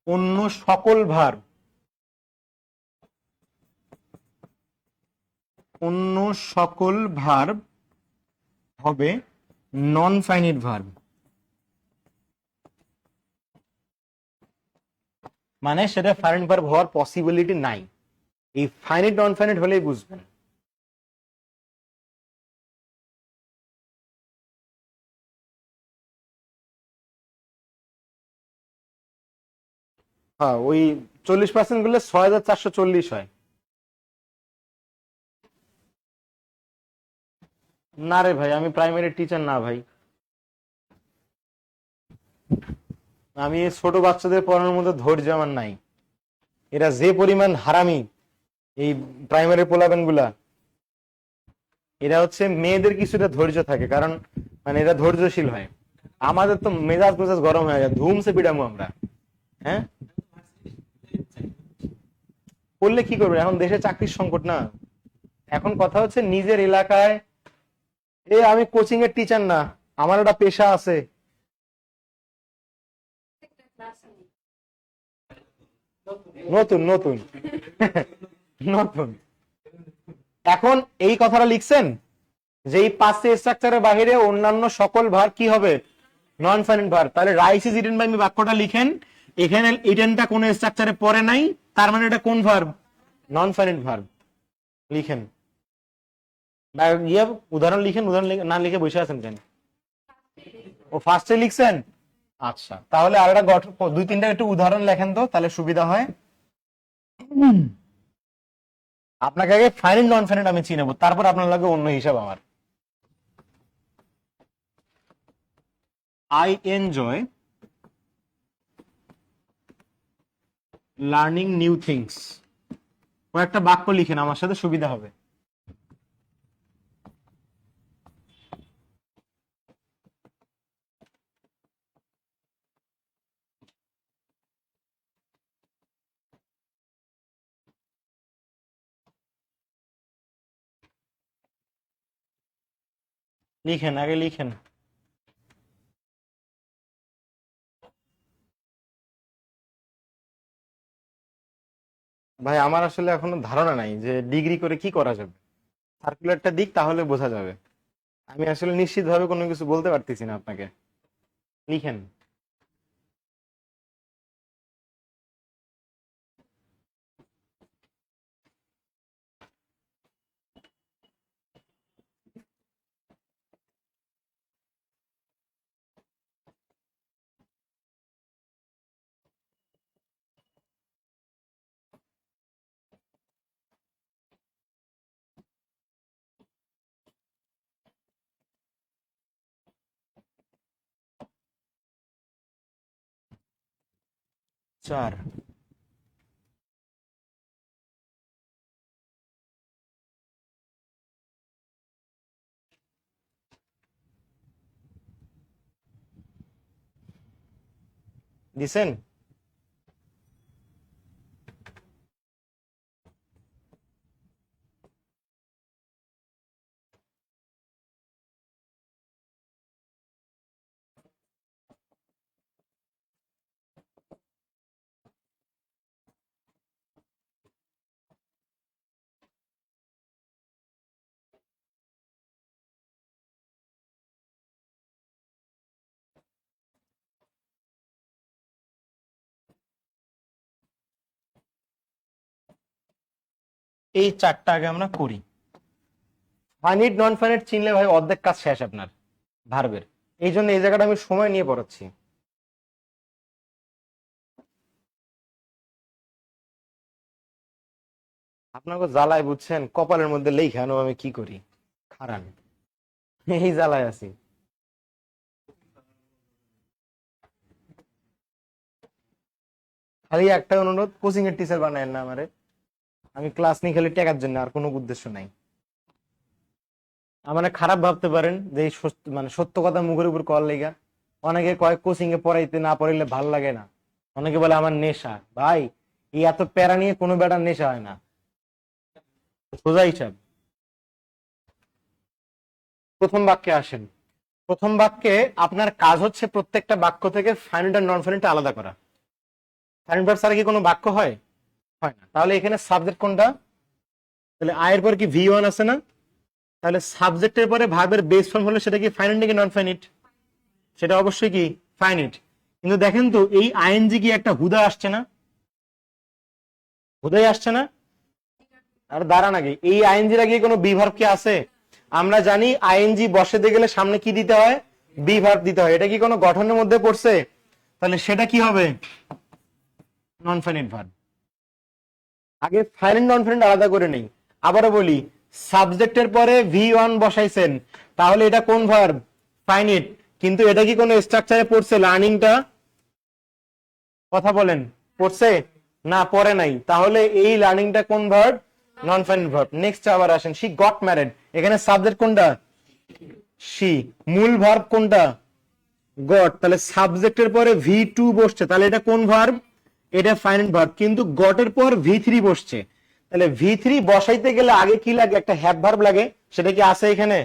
অন্য সকল ভার্ব, অন্য সকল ভার্ব হবে নন ফাইনাইট ভার্ব। মানে সেটা ফাইনাইট ভার্ব হওয়ার পসিবিলিটি নাই। এই ফাইনাইট নন ফাইনাইট হলেই বুঝবেন। হ্যাঁ, ওই 40% গুলো 6440 হয়। না রে ভাই, আমি প্রাইমারি টিচার না ভাই। আমি ছোট বাচ্চাদের পড়ানোর মধ্যে ধৈর্য আমার নাই। এরা যে পরিমাণ হারামি, এই প্রাইমারি পোলাবেন গুলা, এরা হচ্ছে মেয়েদের কিছুটা ধৈর্য থাকে, কারণ মানে এরা ধৈর্যশীল হয়। আমাদের তো মেজাজ মেজাজ গরম হয়ে যায়, ধুমসে পিটামো আমরা। হ্যাঁ, করলে কি করবে? এখন দেশে চাকরির সংকট না। এখন কথা হচ্ছে নিজের এলাকায়, আমি কোচিং এর টিচার না, আমার একটা পেশা আছে। নতুন নতুন নতুন। এখন এই কথাটা লিখছেন যে এই 5টি স্ট্রাকচারের বাইরে অন্যান্য সকল ভার কি হবে? নন ফাইনাইট ভার। তাহলে rice is eaten by me বাক্যটা লিখেন। এখানে ইটেনটা কোন স্ট্রাকচারে পড়ে নাই, তার মানে এটা কোন ভার্ব? Non finite verb. লিখেন বা ইয়ে উদাহরণ লিখেন। উদাহরণ না লিখে বসে আছেন কেন? ও ফার্স্টে লিখছেন। আচ্ছা, তাহলে আর একটা দুই তিনটা একটু উদাহরণ লেখেন তো, তাহলে সুবিধা হয়। আপনাকে আগে ফাইনাইট নন ফাইনাইট আমি চিনাবো, তারপর আপনার লাগে অন্য হিসাব আমার। I enjoy learning new things. কয়েকটা বাক্য লিখেন, আমার সাথে সুবিধা হবে। লিখেন, আগে লিখেন। ভাই আমার আসলে এখনো ধারণা নাই যে ডিগ্রি করে কি করা যাবে। সার্কুলারটা দিক, তাহলে বোঝা যাবে। আমি আসলে নিশ্চিত ভাবে কোনো কিছু বলতে পারতেছি না আপনাকে। লিখেন। 4। দিছেন? এই চারটা আগে আমরা করি। ফাইনিট নন ফাইনিট চিনলে ভাই অর্ধেক কাজ শেষ আপনার ভার্বের। এই জন্য এই জায়গাটা আমি সময় নিয়ে পড়াচ্ছি। আপনাকে জ্বালায় বুঝছেন, কপালের মধ্যে লেখানো আমি কি করি, খারান এই জ্বালায় আছি। খালি একটা অনুরোধ, কোচিং এর টিচার বানায় না আমারে। আমি ক্লাস নিই খালি টাকার জন্য, আর কোনো উদ্দেশ্য নাই। আমার খারাপ ভাবতে পারেন যে এই মানে সত্য কথা মুখের উপর কল লেগা। অনেকে কয় কোচিং এ পড়াইতে না পড়াইলে ভাল লাগে না, অনেকে বলে আমার নেশা। ভাই এই এত প্যারা নিয়ে কোনো বেটার নেশা হয় না, সোজা হিসাব। প্রথম বাক্যে আসেন। প্রথম বাক্যে আপনার কাজ হচ্ছে প্রত্যেকটা বাক্য থেকে ফাইনাইট আর নন ফাইনাইট আলাদা করা। ফাইনাইট ভার্ব ছাড়া কি কোনো বাক্য হয়? হয় না। তাহলে এখানে সাবজেক্ট কোনটা? তাহলে আয়ের পর কি ভি ওয়ান আছে না? তাহলে সাবজেক্টের পরে ভার্বের বেস ফর্ম হলে সেটা কি ফাইনাইট নাকি নন ফাইনাইট? সেটা অবশ্যই কি ফাইনাইট। কিন্তু দেখেন তো এই আইএনজি কি একটা হুদা আসছে না? হুদাই আসছে না? আর দাঁড়ান আগে, এই আইএনজির আগে কোনো বি ভার্ব কি আছে? আমরা জানি আইএনজি বসাতে গেলে সামনে কি দিতে হয়? বি ভার্ব দিতে হয়। এটা কি কোনো গঠনের মধ্যে পড়ছে? তাহলে সেটা কি হবে? Non finite verb. আগে ফাইনাইট নন ফাইনাইট আলাদা করে নেই। আবারও বলি, সাবজেক্টের পরে ভি ওয়ান বসাইছেন, তাহলে এটা কোন ভার্ব? ফাইনাইট। কিন্তু এটা কি কোনো স্ট্রাকচারে পড়ছে? লার্নিংটা কথা বলেন, পড়ছে? না, পড়ে নাই। তাহলে এই লার্নিংটা কোন verb? Non finite verb. Next আবার আসেন, শি গট ম্যারিড। এখানে সাবজেক্ট কোনটা? শি। মূল ভার্ব কোনটা? গট। তাহলে সাবজেক্টের পরে ভি টু বসছে, তাহলে এটা কোন ভার্ব? এটা ফাইনাইট ভার্ব। কিন্তু গটের পর ভি থ্রি বসছে, তাহলে ভি থ্রি বসাইতে গেলে আগে কি লাগে? একটা হ্যাভ ভার্ব লাগে। সেটা কি আছে এখানে?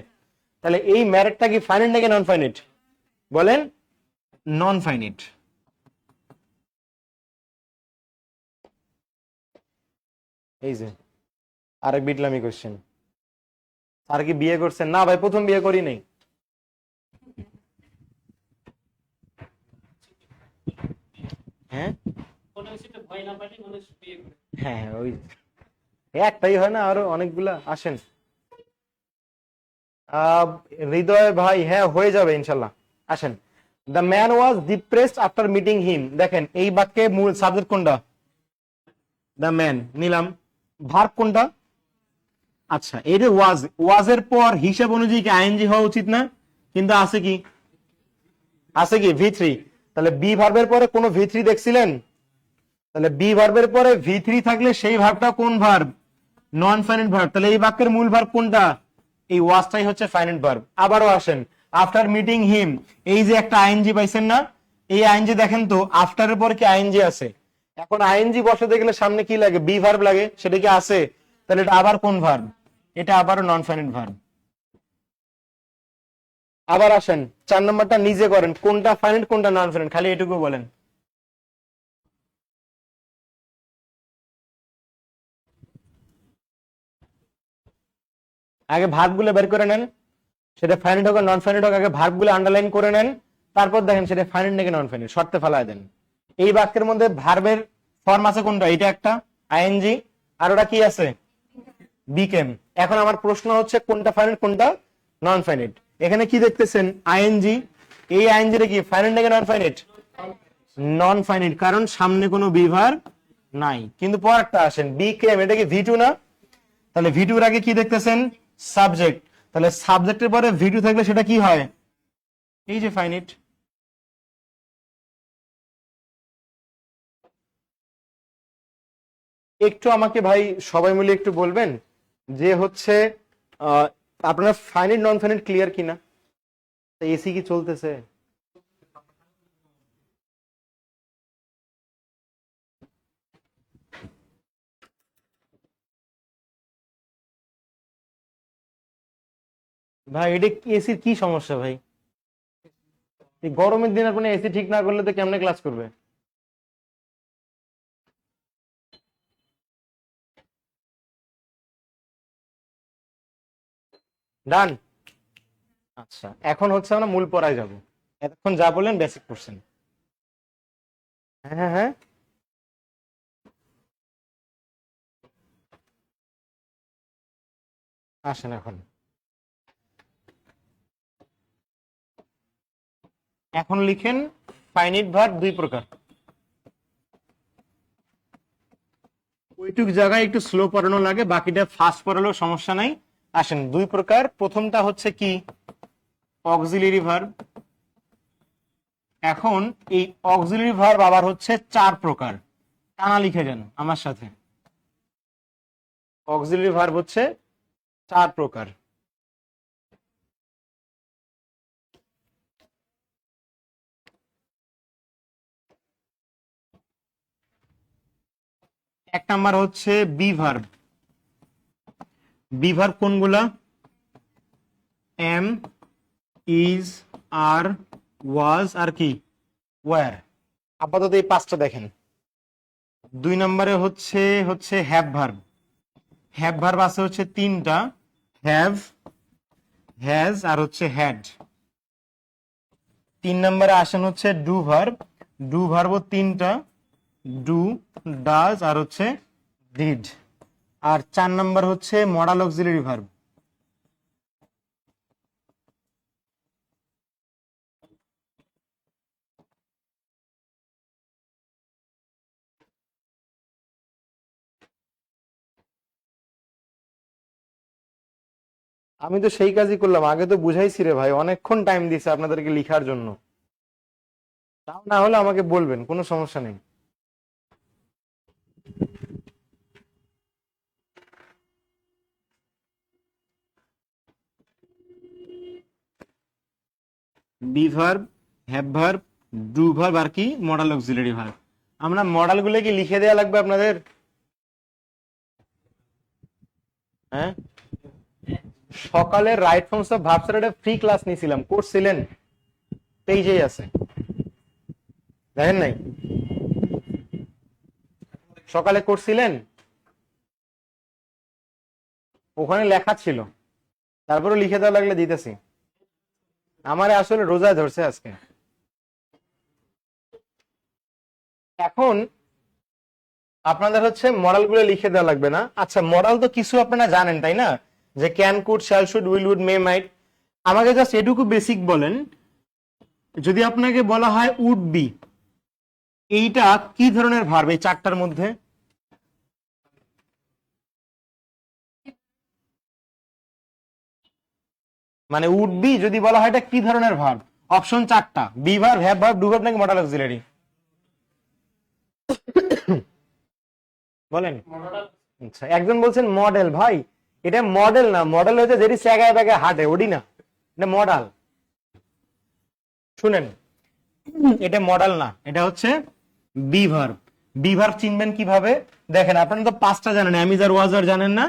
তাহলে এই ম্যারিডটা কি ফাইনাইট নাকি নন ফাইনাইট? বলেন। Non finite. এই যে আরেক বিটলামি কোশ্চেন, আর কি বিয়ে করছেন? না ভাই, প্রথম বিয়ে করি নাই। হ্যাঁ হ্যাঁ, ওই একটাই হয় না, আরো অনেকগুলা। আসেন হৃদয় ভাই, হ্যাঁ হয়ে যাবে ইনশাল্লাহ। আসেন, the man was depressed after meeting হিম। দেখেন এই বাক্যে মূল সাবজেক্ট কোনটা? দ্য ম্যান নিলাম। ভার্ব কোনটা? আচ্ছা, এই যে ওয়াজ, ওয়াজের পর হিসাব অনুযায়ী কি আইএনজি হওয়া উচিত না? কিন্তু আছে কি? আছে কি ভি থ্রি। তাহলে বি ভার্বের পরে কোন ভি থ্রি দেখছিলেন? তাহলে বি ভার্বের পরে ভি থ্রি থাকলে সেই ভার্বটা কোন ভার্ব? Non finite verb. তাহলে এই বাক্যের মূল ভার্ব কোনটা? এই ওয়াজটাই হচ্ছে ফাইনাইট ভার্ব। আবারও আসেন, আফটার মিটিং হিম, এই যে একটা আইএনজি পাইছেন না? এই আইএনজি দেখেন তো আফটারের পর কি আইএনজি আছে? এখন আইএনজি বসাতে গেলে সামনে কি লাগে? বি ভার্ব লাগে। সেটা কি আছে? তাহলে এটা আবার কোন ভার্ব? এটা আবারও নন ফাইনাইট ভার্ব। আবার আসেন, 4 নম্বরটা নিজে করেন, কোনটা ফাইনাইট কোনটা নন ফাইনাইট, খালি এটুকু বলেন। আগে ভার্বগুলো বের করে নেন, সেটা ফাইনাইট হোক নন ফাইনাইট হোক, আগে ভার্বগুলো আন্ডারলাইন করে নেন, তারপর দেখেন সেটা ফাইনাইট নাকি নন ফাইনাইট, শর্তে ফেলায় দেন। এই বাক্যের মধ্যে ভার্বের ফর্ম আছে কোনটা? এটা একটা আইএনজি, আর ওটা কি আছে? বিকেম। এখন আমার প্রশ্ন হচ্ছে কোনটা ফাইনাইট কোনটা নন ফাইনাইট? এখানে কি দেখতেছেন? আইএনজি। এই আইএনজি কি ফাইনাইট নাকি নন ফাইনাইট? নন ফাইনাইট, কারণ সামনে কোনো বিভার নাই। কিন্তু পরেরটা আসেন, বিকেম, এটা কি ভি টু না? তাহলে ভি টুর আগে কি দেখতেছেন? সাবজেক্ট। তাহলে সাবজেক্টের পরে ভি টু থাকলে সেটা কি হয়? এই যে ফাইনাইট। একটু আমাকে ভাই সবাই মিলে একটু বলবেন যে হচ্ছে আহ, আপনার ফাইনাইট নন ফাইনাইট ক্লিয়ার কিনা? এসি কি চলতেছে? ভাই এটা এসির কি সমস্যা ভাই? এই গরমের দিন আপনি এসি ঠিক না করলে তো কেমনে ক্লাস করবে? ডান। আচ্ছা, এখন হচ্ছে আমরা মূল পড়ায় যাব। এতক্ষণ যা বললেন বেসিক কোশ্চেন। হ্যাঁ হ্যাঁ হ্যাঁ, আসেন এখন। এখন লিখেন ফাইনিট ভার্ব দুই প্রকার। ওইটুক জায়গায় একটু স্লো পড়ানো লাগে, বাকিটা ফাস্ট পড়ালেও সমস্যা নাই। আসেন, দুই প্রকার। প্রথমটা হচ্ছে কি, অক্সিলারি ভার্ব। এখন এই অক্সিলারি ভার্ব আবার হচ্ছে চার প্রকার। টানা লিখে যান আমার সাথে। অক্সিলারি ভার্ব হচ্ছে চার প্রকার। এক নাম্বার হচ্ছে বি ভার্ব। বি ভার্ব কোনগুলা? এম, ইজ, আর, ওয়াজ আর কি ওয়ার। আপাতত এই পাঁচটা দেখেন। দুই নম্বরে হচ্ছে হচ্ছে হ্যাভ ভার্ব। হ্যাভ ভার্ব আছে হচ্ছে তিনটা, হ্যাভ, হ্যাজ আর হচ্ছে হ্যাড। তিন নম্বরে আসেন হচ্ছে ডু ভার্ব। ডু ভার্ব তিনটা, ডু, ডাজ আর হচ্ছে ডিড। আর চার নম্বর হচ্ছে মডাল অক্সিলারি ভার্ব। আমি তো সেই কাজই করলাম, আগে তো বুঝাইছি রে ভাই, অনেকক্ষণ টাইম দিছে আপনাদেরকে লিখার জন্য। তাও না হলে আমাকে বলবেন, কোনো সমস্যা নেই। Be verb, have verb, do verb আর কি মডাল অক্সিলারি ভার্ব। আমরা মডাল গুলো কি লিখে দেওয়া লাগবে আপনাদের? হ্যাঁ, সকালে রাইট ফর্মস অফ ভার্বস এর একটা ফ্রি ক্লাস নিয়েছিলাম, করছিলেন? পেজেই আছে, দেখেন নাই? সকালে করছিলেন, ওখানে লেখা ছিল। তারপরে লিখে দেওয়া লাগলে দিতেছি। আমারে আসলে রোজায় ধরছে আজকে। এখন আপনাদের হচ্ছে মডেল গুলো লিখে দেওয়া লাগবে না। আচ্ছা, মডেল তো কিছু আপনারা জানেন তাই না, যে can, could, shall, should, will, would, may, might. আমাকে জাস্ট এটুকু বেসিক বলেন, যদি আপনাকে বলা হয় উড বি, এইটা কি ধরনের ভার্ব এই চারটার মধ্যে? মানে উড বি যদি বলা হয় এটা কি ধরনের ভার্ব? অপশন চারটা, B verb, have verb, do verb নাকি মডাল অক্সিলারি? বলেন। আচ্ছা, একজন বলছেন মডেল। ভাই এটা মডেল না, মডেল হচ্ছে যেটি স্যাগায় ব্যাগায় হাঁটে, ওডি না, এটা মডেল। শুনেন, এটা মডেল না, এটা হচ্ছে বি ভার্ব। বি ভার্ব চিনবেন কিভাবে? দেখেন, আপনারা তো পাঁচটা জানেন, অ্যামিজ আর ওয়াজ আর জানেন না।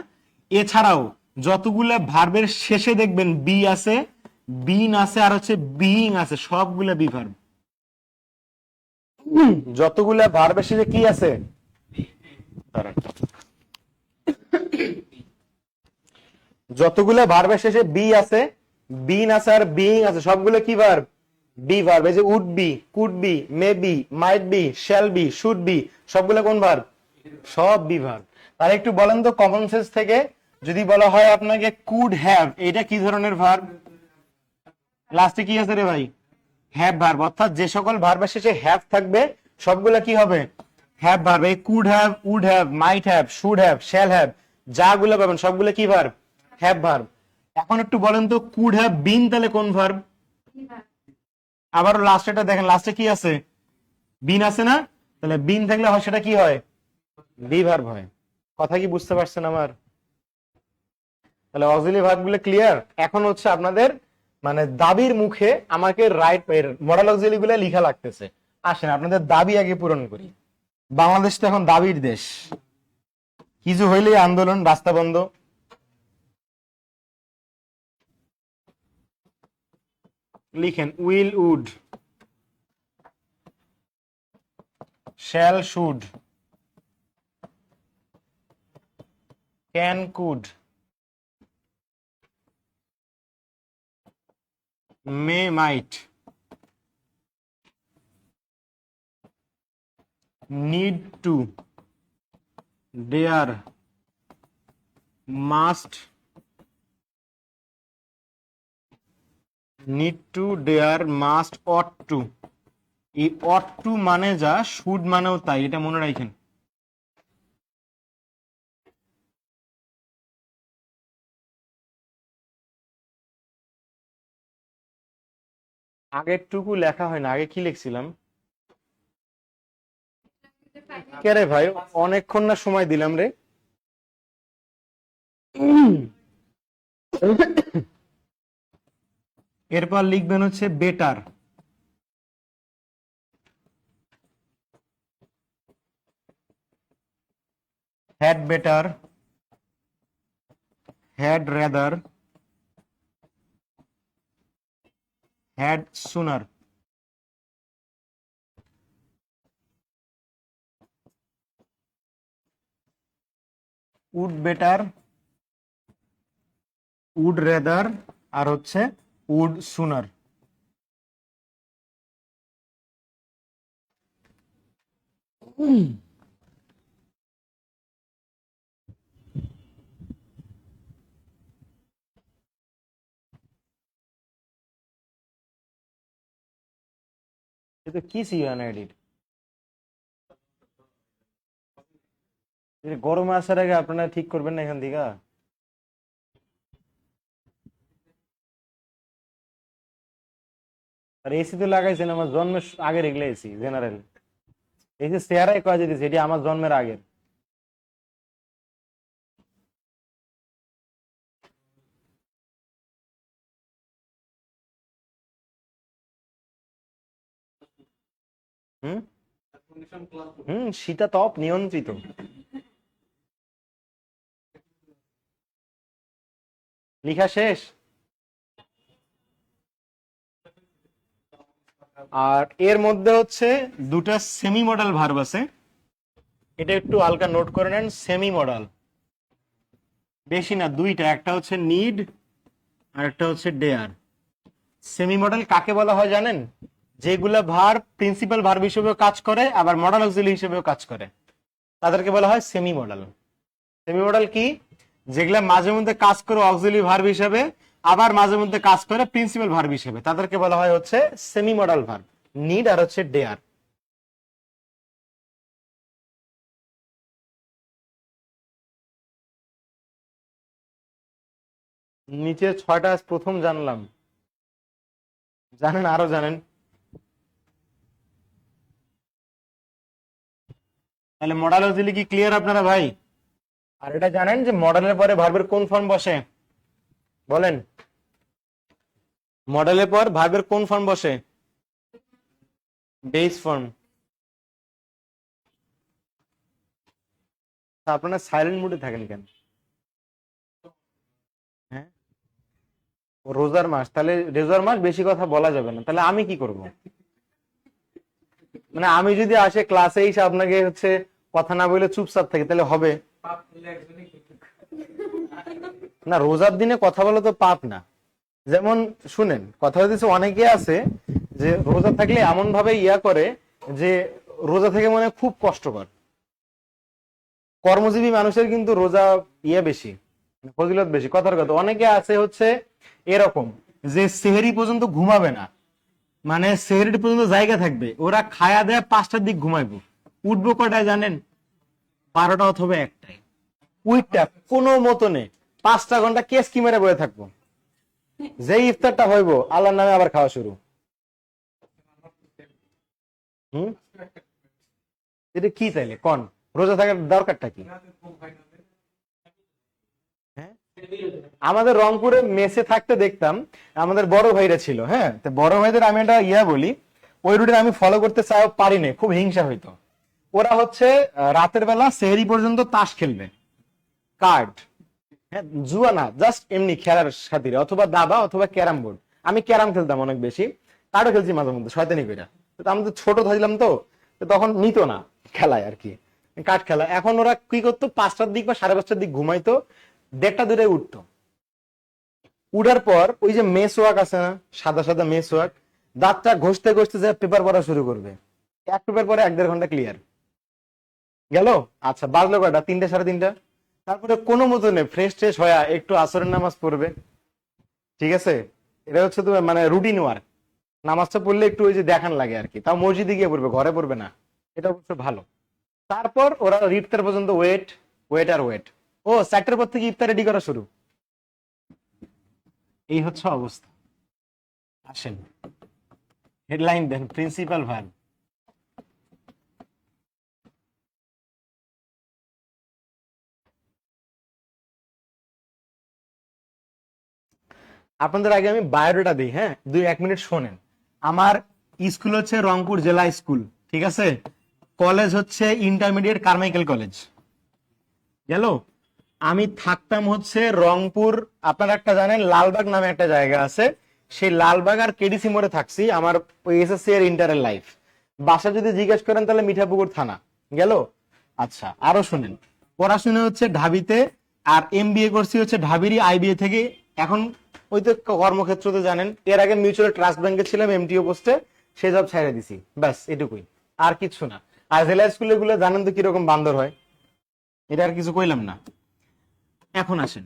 এছাড়াও যতগুলো ভার্বের শেষে দেখবেন বি আছে, বিন আছে আর হচ্ছে বিইং আছে, সবগুলা বি ভার্ব। যতগুলা ভার্বের শেষে কি আছে? দাঁড়ান। যতগুলো ভার্বের শেষে বি আছে, বিন আছে আর বিইং আছে, সবগুলো কি ভার্ব? B verb. এই যে would be, could be, may be, might be, shall be, should be, সবগুলো কোন ভার্ব? সব বি ভার্ব। তাহলে একটু বলেন তো কমন সেন্স থেকে, যদি বলা হয় আপনাকে কুড হ্যাভ, এটা কি ধরনের ভার্ব? লাস্টে কি আছে রে ভাই? Have verb. অর্থাৎ যে সকল ভার্বের শেষে হ্যাভ থাকবে সবগুলা কি হবে? Have verb. এই could have, would have, might have, should have, shall have, যাগুলো পাবেন সবগুলো কি ভার্ব? Have verb. এখন একটু বলেন তো কুড হ্যাভ বিন তাহলে কোন ভার্ব? আবার লাস্টেটা দেখেন, লাস্টে কি আছে? বিন আছে না? তাহলে বিন থাকলে হয় সেটা কি হয়? বি ভার্ব হয়। কথা কি বুঝতে পারছেন আমার? তাহলে অক্সিলারি ভার্ব গুলো ক্লিয়ার। এখন হচ্ছে আপনাদের মানে দাবির মুখে আমাকে রাইট মডেল অক্সিলারি গুলো লিখা লাগতেছে। আসেন আপনাদের দাবি আগে পূরণ করি। বাংলাদেশ তো এখন দাবির দেশ, কিছু হইলেই আন্দোলন, রাস্তা বন্ধ। লিখেন will would, shall should, can could, may might, need to, dare, must, need to, dare, must, ought to. এই অট টু মানে যা, শুড মানেও তাই, এটা মনে রাখেন। আগের টুকু লেখা হয় না, আগে কি লিখছিলাম? কে রে ভাই, অনেকক্ষণ না সময় দিলাম রে। এরপর লিখবেন হচ্ছে better, had better, had rather, had sooner. Would better, would rather, আর হচ্ছে উড সুনার। এটা কি সিএনআইডির? গরমে আসার আগে আপনারা ঠিক করবেন না এখান থেকে। আর এসি তো লাগাইছেন আমার জন্মের আগের, এগুলো এসি জেনারেল। এই যে চেয়ারাই কয়ে দিতেছে এটি আমার জন্মের আগের। হুম হুম, শীতাতপ নিয়ন্ত্রিত। লেখা শেষ। আর এর মধ্যে হচ্ছে দুটা সেমি মডাল ভার্ব আছে, এটা একটু হালকা নোট করে নেন। সেমি মডাল, বেশি না, দুইটা, একটা হচ্ছে নিড আর একটা হচ্ছে ডেয়ার। সেমি মডেল কাকে বলা হয় জানেন? যেগুলা ভার্ব প্রিন্সিপাল ভার্ব হিসেবেও কাজ করে, আবার মডাল অক্সিলারি হিসেবেও কাজ করে, তাদেরকে বলা হয় সেমি মডেল। সেমি মডেল কি? যেগুলা মাঝে মধ্যে কাজ করে অক্সিলারি ভার্ব হিসেবে, আবার মাঝে মধ্যে কাজ করে প্রিন্সিপাল ভার্ব হিসেবে, তাদেরকে বলা হয় হচ্ছে সেমি মডাল ভার্ব, নিড আর হচ্ছে ডেয়ার। নিচের ছয়টা আজ প্রথম জানলাম, জানেন আরো জানেন? তাহলে মডাল অক্সিলারি কি ক্লিয়ার আপনারা ভাই? আর এটা জানেন যে মডেলের পরে ভার্বের কোন ফর্ম বসে? বলেন, মডেলের পর ভার্বের কোন ফর্ম বসে? Base form. আপনারা সাইলেন্ট মুডে থাকেন কেন? হ্যাঁ, রোজার মাস, তাহলে রোজার মাস বেশি কথা বলা যাবে না, তাহলে আমি কি করব? মানে আমি যদি আসে ক্লাসে এসে আপনাকে হচ্ছে কথা না বলে চুপচাপ থাকি, তাহলে হবে না? রোজার দিনে কথা বলা তো পাপ না। যেমন শুনেন, কথা হচ্ছে অনেকে আছে যে রোজা থাকলে এমন ভাবে ইয়া করে যে রোজা থেকে মনে হয় খুব কষ্টকর। কর্মজীবী মানুষের কিন্তু রোজা ইয়ে বেশি, ফজিলত বেশি। কথার কথা, অনেকে আছে হচ্ছে এরকম যে সেহরি পর্যন্ত ঘুমাবে না, মানে সেহরি পর্যন্ত জায়গা থাকবে, ওরা খায়া দেয়া 5টার দিক ঘুমাইবো, উঠবো কটায় জানেন? 12টা অথবা 1টায়। উইটটা কোনো মতনে 5টা ঘন্টা কেস কি মেরে বয়ে থাকবো, যেই ইফতারটা হইবো আল্লাহর নামে আবার খাওয়া শুরু। হুম, এটা কি তাইলে কন? রোজা থাকার দরকারটা কি? হ্যাঁ, আমাদের রংপুরে মেসে থাকতে দেখতাম আমাদের বড় ভাইরা ছিল, হ্যাঁ, তো বড় ভাইদের আমি একটা ইয়া বলি, ওই রুটিন আমি ফলো করতে চাই পারি না, খুব হিংসা হইতো। ওরা হচ্ছে রাতের বেলা সেহরি পর্যন্ত তাস খেলবে, কার্ড, হ্যাঁ, জুয়া না, জাস্ট এমনি খেলার খাতিরে, অথবা দাবা অথবা ক্যারাম বোর্ড। আমি ক্যারাম খেলতাম অনেক বেশি, কার্ডও খেলছি মাঝে মধ্যে শয়তানি কইরা। তো আমি তো ছোট থাকলাম, তো তখন নিত না খেলায় আর কি, কাঠ খেলা। এখন ওরা কি করতো, 5টার দিক বা 5:30টার দিক ঘুমাইতো, 1:30 2টায় উঠতো। উঠার পর ওই যে মেস ওয়াক আছে না, সাদা সাদা মেস ওয়াক, দাঁতটা ঘষতে ঘষতে যে পেপার পড়া শুরু করবে, এক পেপার পরে 1-1.5 ঘন্টা ক্লিয়ার গেল। আচ্ছা, বাজলো কয়টা? 3টা 3:30। তারপরে কোনো মতো নেই, ফ্রেশ ট্রেশ হয়ে একটু আসরের নামাজ পড়বে, ঠিক আছে? এটা হচ্ছে তোমার মানে রুটিন ওয়ার্ক। নামাজটা পড়লে একটু ওই যে দেখান লাগে আর কি, তাও মসজিদে গিয়ে পড়বে, ঘরে পড়বে না, এটা অবশ্য ভালো। তারপর ওরা ইফতার পর্যন্ত ওয়েট, ওয়েট আর ওয়েট। ও 4টার পর থেকে ইফতার রেডি করা শুরু। এই হচ্ছে অবস্থা। আসেন, হেডলাইন দেন, প্রিন্সিপাল ভার্ব। আপনাদের আগে আমি বায়োডাটা দিই, হ্যাঁ, 1 মিনিট শোনেন। আমার স্কুল হচ্ছে রংপুর জেলা স্কুল, ঠিক আছে? কলেজ হচ্ছে ইন্টারমিডিয়েট কারমাইকেল কলেজ, গেল। আমি থাকতাম হচ্ছে রংপুর, আপনারা একটা জানেন লালবাগ নামে একটা জায়গা আছে, সেই লালবাগ আর কেডিসি মোড়ে থাকছি আমার ওই এসএসসি এর ইন্টারের লাইফ। বাসা যদি জিজ্ঞেস করেন তাহলে মিঠাপুকুর থানা, গেল। আচ্ছা, আরো শুনেন, পড়াশোনা হচ্ছে ঢাবিতে, আর এমবিএ করছি হচ্ছে ঢাবিরই আইবিএ থেকে। এখন ওই তো কর্মক্ষেত্রতে জানেন, এর আগে মিউচুয়াল ট্রাস্ট ব্যাংকে ছিলাম এমটিও পোস্টে, সে জব ছেড়ে দিছি, ব্যাস এটুকুই, আর কিছু না। আর জেলা স্কুলে গুলো জানেন তো কিরকম বান্দর হয়, এটা আর কিছু কইলাম না। এখন আসেন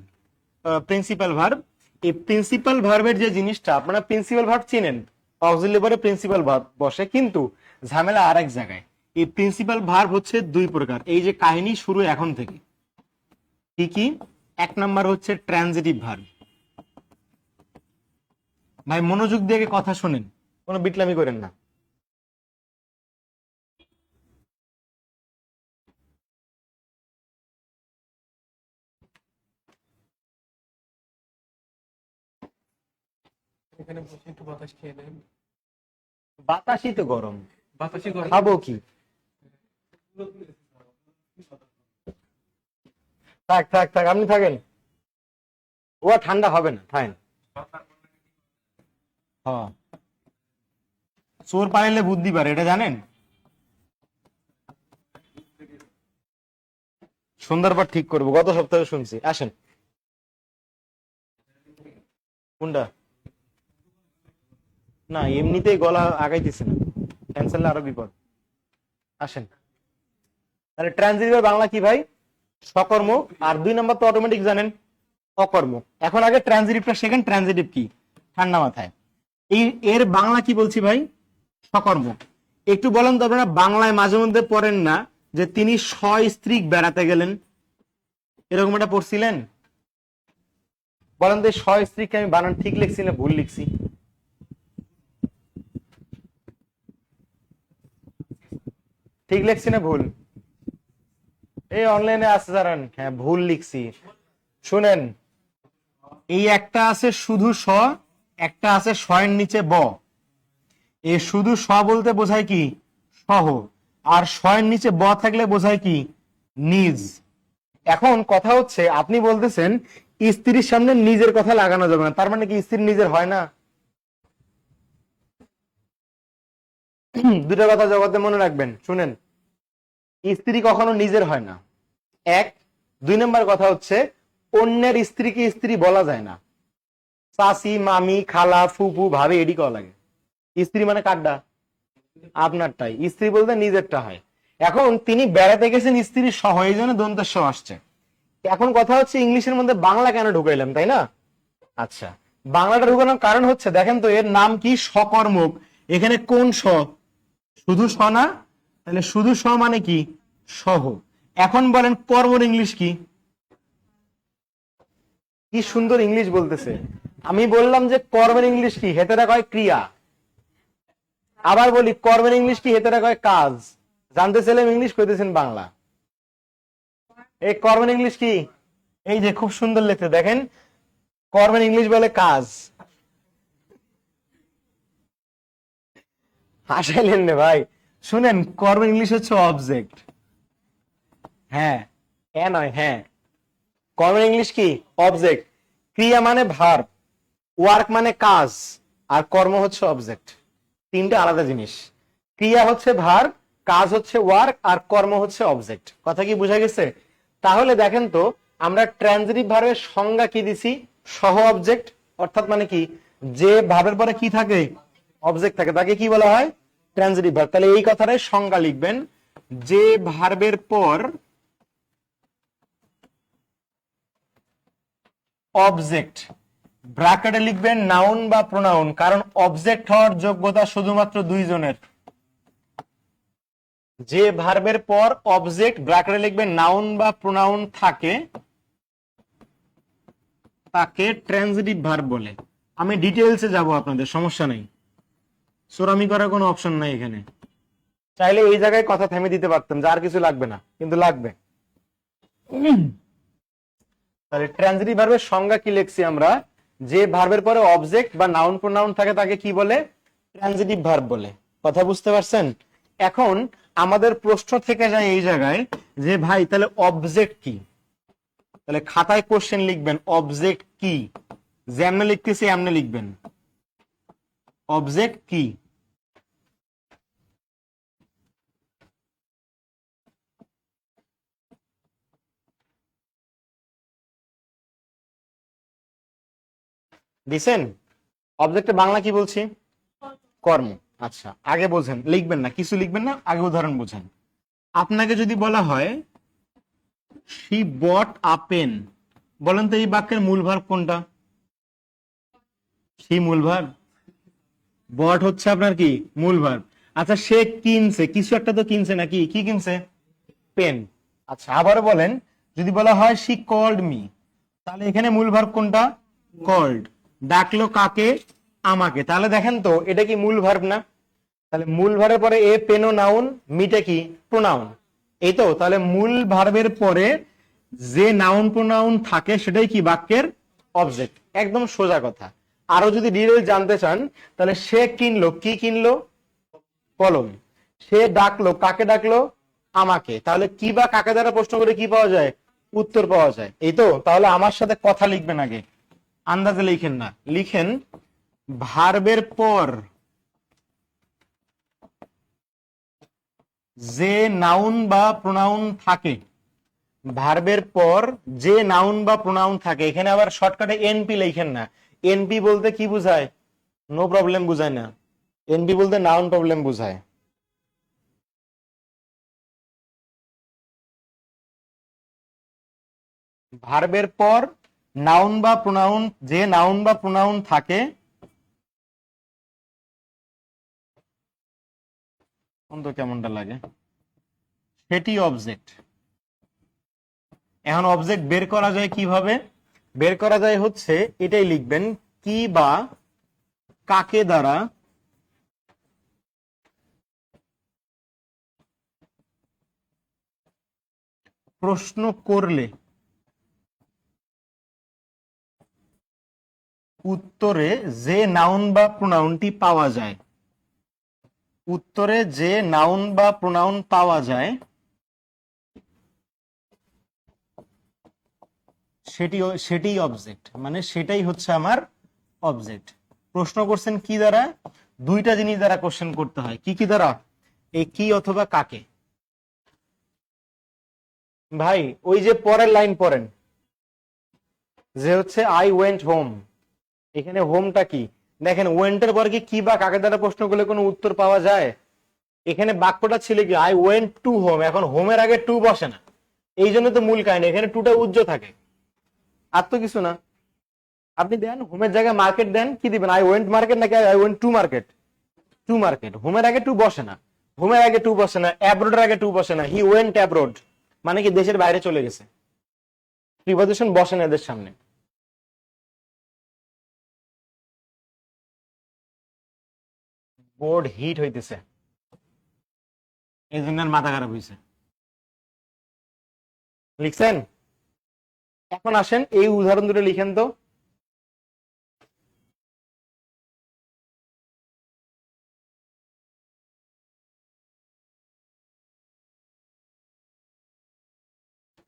প্রিন্সিপাল ভার্ব। এই প্রিন্সিপাল ভার্বের যে জিনিসটা, আপনারা প্রিন্সিপাল ভার্ব চিনেন, অক্সিলারি পরে প্রিন্সিপাল ভার্ব বসে, কিন্তু ঝামেলা আরেক জায়গায়। এই প্রিন্সিপাল ভার্ব হচ্ছে 2 প্রকার, এই যে কাহিনী শুরু এখন থেকে। কি কি? 1 নাম্বার হচ্ছে ট্রানজিটিভ ভার্ব। ভাই মনোযোগ দিয়ে কথা শুনেন, কোনো বিটলামি করেন না। এখানে বসে একটু বাতাস খেয়ে নেন। বাতাসই তো গরম, বাতাসই গরম। খাবো কি? থাক থাক থাক, আপনি থাকেন, ও আর ঠান্ডা হবে না, থাকেন। হ্যাঁ, চোর পালাইলে বুদ্ধি পারে, এটা জানেন? সন্ধ্যার পর ঠিক করবো, গত সপ্তাহে শুনছি। আসেন, কোনটা? না, এমনিতেই গলা আগাইতেছে না, ক্যান্সেল আরো বিপদ। আসেন, তাহলে ট্রানজিটিভ বাংলা কি ভাই? সকর্ম। আর 2 নাম্বার তো অটোমেটিক জানেন, অকর্ম। এখন আগে ট্রানজিটিভটা শেখেন, ট্রানজিটিভ কি, ঠান্ডা মাথায়। এই এর বাংলা কি বলছি ভাই? সকর্ম। একটু বলেন তো, আপনারা বাংলায় মাঝে মধ্যে পড়েন না যে তিনি সস্ত্রীক বেড়াতে গেলেন, এরকম একটা পড়ছিলেন? বলেন তো, সস্ত্রীককে আমি বানান ঠিক লিখছি না ভুল লিখছি? ঠিক লিখছি না ভুল? এই অনলাইনে আছে জানেন, হ্যাঁ ভুল লিখছি। শুনেন, এই একটা আছে শুধু স, একটা আছে শয়ের নিচে ব। এই শুধু স বলতে বোঝায় কি? সহ। আর শয়ের নিচে ব থাকলে বোঝায় কি? নিজ। এখন কথা হচ্ছে, আপনি বলতেছেন স্ত্রীর সামনে নিজের কথা লাগানো যাবে না, তার মানে কি স্ত্রী নিজের হয় না? দুটো কথা জগতে মনে রাখবেন, শুনেন, স্ত্রী কখনো নিজের হয় না, এক। 2 নাম্বার কথা হচ্ছে, অন্যের স্ত্রীকে স্ত্রী বলা যায় না। চাচি, মামি, খালা, ফুপু, ভাবি, এডি কওয়া লাগে। স্ত্রী মানে কারডা? আপনারটাই। স্ত্রী বলতে নিজেরটা হয়। এখন তিনি বেড়াতে গেছেন স্ত্রী সহ, এই জন্য দন্তের স আসছে। এখন কথা হচ্ছে, ইংলিশের মধ্যে বাংলা কেন ঢুকাইলাম, তাই না? আচ্ছা, বাংলাটা ঢুকানোর কারণ হচ্ছে, দেখেন তো এর নাম কি? সকর্মক। এখানে কোন স? শুধু স না? তাহলে শুধু স মানে কি? সহ। এখন বলেন কর্মর ইংলিশ কি? কি সুন্দর ইংলিশ বলতেছে। আমি বললাম যে কর্মের ইংলিশ কি? হেতেরা কয় ক্রিয়া। আবার বলি, কর্মের ইংলিশ কি? হেতেরা কয় কাজ। জানতে চাইলাম ইংলিশ, কইতেছেন বাংলা। এই কর্মের ইংলিশ কি? এই যে খুব সুন্দর লিখতে, দেখেন, কর্মের ইংলিশ বলে কাজ। হাসাইলেন রে ভাই। শুনেন, কর্মের ইংলিশ হচ্ছে অবজেক্ট। হ্যাঁ, হ্যাঁ নয়, হ্যাঁ। কর্মের ইংলিশ কি? অবজেক্ট। ক্রিয়া মানে ভার্ব, ওয়ার্ক মানে কাজ, আর কর্ম হচ্ছে অবজেক্ট, তিনটা আলাদা জিনিস। ক্রিয়া হচ্ছে ভার্ব, কাজ হচ্ছে ওয়ার্ক, আর কর্ম হচ্ছে অবজেক্ট। কথা কি বোঝা গেছে? তাহলে দেখেন তো, আমরা ট্রানজিটিভ ভার্বের সংজ্ঞা কি দিছি? সহ অবজেক্ট, অর্থাৎ মানে কি, যে ভার্বের পরে কি থাকে? অবজেক্ট থাকে, তাকে কি বলা হয়? Transitive verb. তাহলে এই কথাটাই সংজ্ঞা লিখবেন, যে ভার্বের পর অবজেক্ট, ব্র্যাকেটে লিখবেন নাউন বা প্রোনাউন, কারণ অবজেক্ট হওয়ার যোগ্যতা শুধুমাত্র দুইজনের। যে ভার্বের পর অবজেক্ট, ব্র্যাকেটে লিখবেন নাউন বা প্রোনাউন থাকে, তাকে ট্রানজিটিভ ভার্ব বলে। আমি ডিটেইলসে যাব, আপনাদের সমস্যা নেই, সোরামি করার কোনো অপশন নাই এখানে। চাইলে এই জায়গায় কথা থেমে দিতে পারতাম যে আর কিছু লাগবে না, কিন্তু লাগবে। তাহলে ট্রানজিটিভ ভার্বের সংজ্ঞা কি লিখছি আমরা? যে ভার্বের পরে অবজেক্ট বা নাউন প্রোনাউন থাকে তাকে কি বলে? ট্রানজিটিভ ভার্ব বলে। কথা বুঝতে পারছেন? এখন আমাদের প্রশ্ন থেকে যায় এই জায়গায় যে ভাই তাহলে অবজেক্ট কি? তাহলে খাতায় কোশ্চেন লিখবেন অবজেক্ট কি, যেমনে লিখতেছি এমনে লিখবেন, অবজেক্ট কি। দিছেন? অবজেক্টের বাংলা কি বলছি? কর্ম। আচ্ছা, আগে বোঝেন, লিখবেন না, কিছু লিখবেন না, আগে উদাহরণ বোঝেন। আপনাকে যদি বলা হয় শি বট আ পেন, বলেন তো এই বাক্যের মূল ভার্ব কোনটা? শি মূল ভার্ব, বট হচ্ছে আপনার কি মূল ভার্ব। আচ্ছা, সে কিনছে, কিছু একটা তো কিনছে নাকি? কি কিনছে? পেন। আচ্ছা, আবার বলেন, যদি বলা হয় শি কল্ড মি, তাহলে এখানে মূল ভার্ব কোনটা? কল্ড। ডাকলো কাকে? আমাকে। তাহলে দেখেন তো, এটা কি মূল ভার্ব না? তাহলে মূল ভার্বের পরে এ পেনো নাউন, মিটা কি প্রোনাউন, এই তো। তাহলে মূল ভার্বের পরে যে নাউন প্রোনাউন থাকে সেটাই কি বাক্যের অবজেক্ট। একদম সোজা কথা। আরো যদি ডিটেইল জানতে চান, তাহলে সে কিনলো, কি কিনলো? কলম। সে ডাকলো, কাকে ডাকলো? আমাকে। তাহলে কি বা কাকে দ্বারা প্রশ্ন করে কি পাওয়া যায়? উত্তর পাওয়া যায়, এই তো। তাহলে আমার সাথে কথা লিখবেন আগে, আন্দাজে লিখেন না, লিখেন ভার্বের পর যে নাউন বা প্রোনাউন থাকে, ভার্বের পর যে নাউন বা প্রোনাউন থাকে, এখানে আবার শর্টকাটে এনপি লিখেন না। এনপি বলতে কি বুঝায়? নো প্রবলেম বুঝায় না, এনপি বলতে নাউন প্রবলেম বুঝায়। ভার্বের পর নাউন বা প্রোনাউন, যে নাউন বা প্রোনাউন থাকে, তো কেমনটা লাগে, সেটি অবজেক্ট। এখন অবজেক্ট বের করা যায় কিভাবে? বের করা যায় হচ্ছে, এটাই লিখবেন, কি বা কাকে দ্বারা প্রশ্ন করলে উত্তরে যে নাউন বা প্রোনাউনটি পাওয়া যায়, উত্তরে যে নাউন বা প্রোনাউন পাওয়া যায় সেটাই অবজেক্ট, মানে সেটাই হচ্ছে আমার অবজেক্ট। প্রশ্ন করছেন কি দ্বারা? দুইটা জিনিস দ্বারা কোশ্চেন করতে হয়। কি কি দ্বারা? এই কি অথবা কাকে। ভাই ওই যে পরের লাইন পড়েন, যে হচ্ছে আই ওয়েন্ট হোম, এখানে হোমটা কি? দেখেন ওয়েন্টের পর কি বা কাকে দ্বারা প্রশ্ন করলে কোনো উত্তর পাওয়া যায়? এখানে বাক্যটা ছিল কি আই ওয়েন্ট টু হোম, এখন হোমের আগে টু বসে না, এই জন্য তো মূল কাহিনী, এখানে টুটা উজ্জ্ব থাকে, আর তো কিছু না। আপনি দেন হোমের জায়গায় মার্কেট দেন, কি দিবেন? আই ওয়েন্ট মার্কেট নাকি I went to market? To market. হোমের আগে টু বসে না, হোমের আগে টু বসে না, অ্যাব্রোডের আগে টু বসে না। হি ওয়েন্ট অ্যাব্রোড মানে কি দেশের বাইরে চলে গেছে, প্রিপোজিশন বসে না এদের সামনে। বোর্ড হিট হইতেছে, এই জন্য আর মাথা খারাপ হয়েছে। লিখছেন? এখন আসেন এই উদাহরণ দুটো লিখেন তো।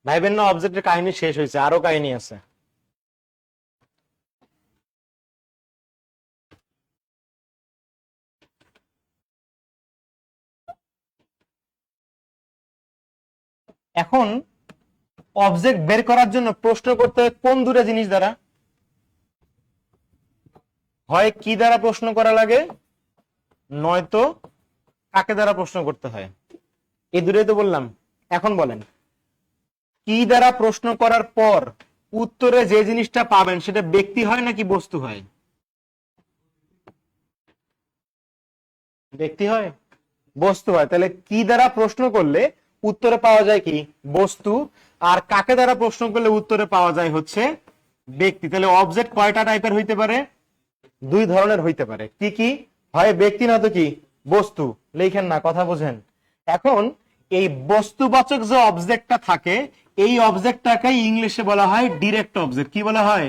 ভাইবেন না অবজেক্টের কাহিনী শেষ হয়েছে, আরো কাহিনী আছে। এখন অবজেক্ট বের করার জন্য প্রশ্ন করতে হয় কোন দুটো জিনিস দ্বারা? হয় কি দ্বারা প্রশ্ন করা লাগে, নয়তো কাকে দ্বারা প্রশ্ন করতে হয়। এই দুটোই তো বললাম। এখন বলেন, কি দ্বারা প্রশ্ন করার পর উত্তরে যে জিনিসটা পাবেন সেটা ব্যক্তি হয় নাকি বস্তু হয়? ব্যক্তি হয়, বস্তু হয়। তাহলে কি দ্বারা প্রশ্ন করলে উত্তরে পাওয়া যায় কি? বস্তু। আর কাকে দ্বারা প্রশ্ন করলে উত্তরে পাওয়া যায় হচ্ছে ব্যক্তি। তাহলে অবজেক্ট কয়টা টাইপের হইতে পারে? দুই ধরনের হইতে পারে। কি কি? হয় ব্যক্তি না তো কি বস্তু। লেখেন না, কথা বোঝেন। এখন এই বস্তুবাচক যে অবজেক্টটা থাকে, এই অবজেক্টটাকে ইংলিশে বলা হয় ডিরেক্ট অবজেক্ট। কি বলা হয়?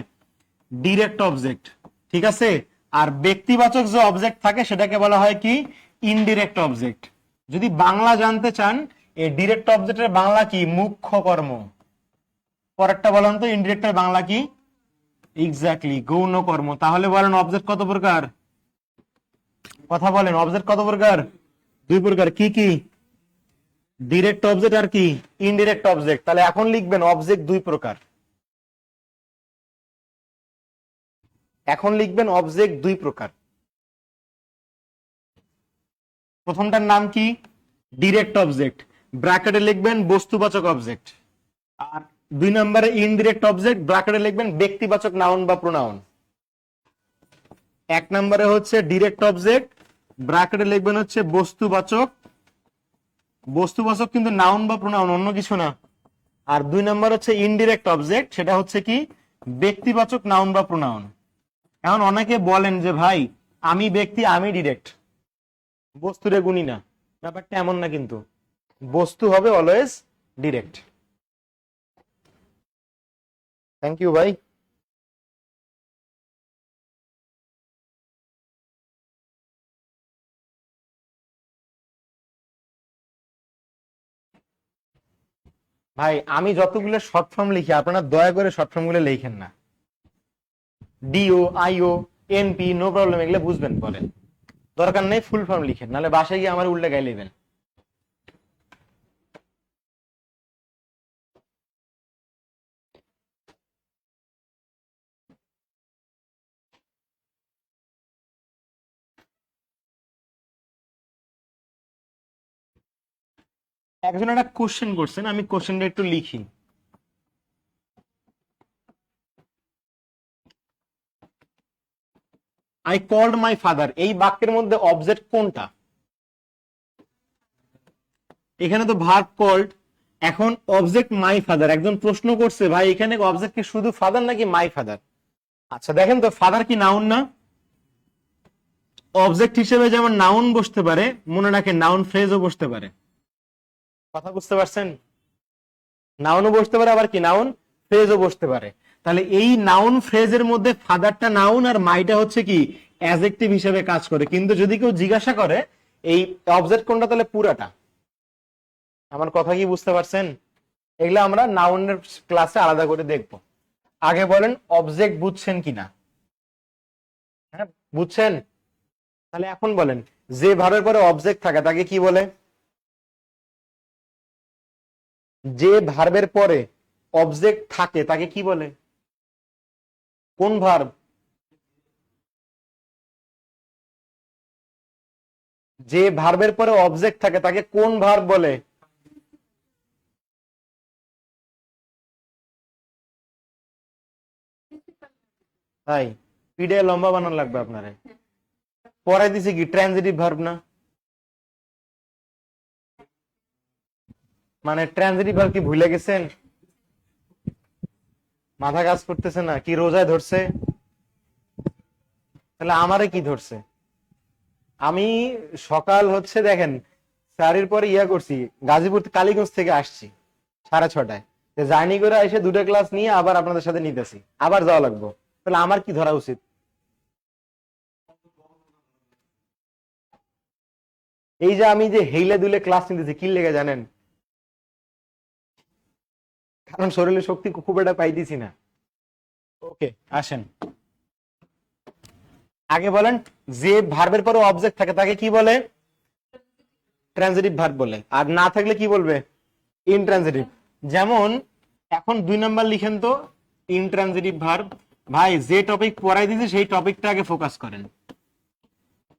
Direct object. ঠিক আছে। আর ব্যক্তিবাচক যে অবজেক্ট থাকে সেটাকে বলা হয় কি? Indirect object. যদি বাংলা জানতে চান, এই ডিরেক্ট অবজেক্টের বাংলা কি? মুখ্য কর্ম। পরেরটা বলেন তো, ইনডিরেক্টের বাংলা কি? এক্স্যাক্টলি, গৌণ কর্ম। তাহলে বলেন অবজেক্ট কত প্রকার? কথা বলেন, অবজেক্ট কত প্রকার? দুই প্রকার। কি কি? ডিরেক্ট অবজেক্ট আর কি? Indirect object. তাহলে এখন লিখবেন অবজেক্ট দুই প্রকার। এখন লিখবেন অবজেক্ট দুই প্রকার। প্রথমটার নাম কি? Direct object. ব্র্যাকেটে লিখবেন বস্তুবাচক অবজেক্ট। আর দুই নম্বরে ইনডিরেক্ট অবজেক্ট, ব্র্যাকেটে লিখবেন ব্যক্তিবাচক নাউন বা প্রোনাউন। এক নম্বরে হচ্ছে ডিরেক্ট অবজেক্ট, ব্র্যাকেটে লিখবেন হচ্ছে বস্তুবাচক। বস্তুবাচক কিন্তু নাউন বা প্রোনাউন, অন্য কিছু না। আর দুই নম্বর হচ্ছে ইনডিরেক্ট অবজেক্ট, সেটা হচ্ছে কি? ব্যক্তিবাচক নাউন বা প্রোনাউন। এখন অনেকে বলেন যে ভাই আমি ব্যক্তি, আমি ডিরেক্ট, বস্তুরে গুণী না। ব্যাপারটা এমন না, কিন্তু বস্তু হবে অলওয়েজ ডিরেক্ট। থ্যাংক ইউ ভাই। ভাই আমি যতগুলো শর্ট ফর্ম লিখি, আপনারা দয়া করে শর্ট ফর্ম গুলো লিখেন না। ডিও, আইও, এনপি, নো প্রবলেম, এগুলো বুঝবেন পরে। দরকার নেই ফুল ফর্ম লিখেন, নাহলে বাসায় গিয়ে আমার উল্টে গায়ে লিখবেন। একজন একটা কোশ্চেন করছেন, আমি কোশ্চেনটা একটু লিখি। আই কল্ড মাই ফাদার, এই বাক্যের মধ্যে অবজেক্ট কোনটা? এখানে তো ভার্ব কল্ড। এখন অবজেক্ট মাই ফাদার। একজন প্রশ্ন করছে ভাই এখানে অবজেক্ট কি শুধু ফাদার নাকি মাই ফাদার? আচ্ছা দেখেন তো, ফাদার কি নাউন না? অবজেক্ট হিসেবে যেমন নাউন বসতে পারে, মনে রাখেন নাউন ফ্রেজও বসতে পারে। কথা বুঝতে পারছেন? নাউনও বসতে পারে, আবার কি নাউন ফ্রেজও বসতে পারে। তাহলে এই নাউন ফ্রেজের মধ্যে ফাদারটা নাউন আর মাইটা হচ্ছে কি অ্যাডজেক্টিভ হিসেবে কাজ করে। কিন্তু যদি কেউ জিজ্ঞাসা করে এই অবজেক্ট কোনটা, তাহলে পুরাটা। আমার কথা কি বুঝতে পারছেন? এগুলো আমরা নাউনের ক্লাসে আলাদা করে দেখব। আগে বলেন অবজেক্ট বুঝছেন কিনা? হ্যাঁ বুঝছেন। তাহলে এখন বলেন, যে ভার্বের পরে অবজেক্ট থাকে তাকে কি বলে? যে ভার্বের পরে অবজেক্ট থাকে তাকে কি বলে? কোন ভার্ব? যে ভার্বের পরে অবজেক্ট থাকে তাকে কোন ভার্ব বলে? তাই পিডে লম্বা বানানো লাগবে আপনারে। পরে দিছে কি ট্রানজিটিভ ভার্ব না? মানে ট্রানজিটিভ ভার্ব কি ভুলে গেছেন? মাথা কাজ করতেছে না কি? রোজায় ধরছে? তাহলে আমারে কি ধরছে? আমি সকাল হচ্ছে দেখেন স্যারের পরে ইয়া করছি, গাজীপুর কালীগঞ্জ থেকে আসছি 6:30টায়। জার্নি করে এসে দুটো ক্লাস নিয়ে আবার আপনাদের সাথে নিতেছি, আবার যাওয়া লাগবে। তাহলে আমার কি ধরা উচিত? এই যে আমি যে হেইলে দুলে ক্লাস নিতেছি কি লেগে জানেন? কারণ শরীরে শক্তি খুব একটা পাইতেছি না। ওকে আসেন, আগে বলেন যে ভার্বের পরে অবজেক্ট থাকে তাকে কি বলে? ট্রানজিটিভ ভার্ব বলে। আর না থাকলে কি বলবে? ইনট্রানজিটিভ। যেমন এখন 2 নাম্বার লিখেন তো, ইনট্রানজিটিভ ভার্ব। ভাই যে টপিক পড়াই দিয়েছি সেই টপিকটা আগে ফোকাস করেন।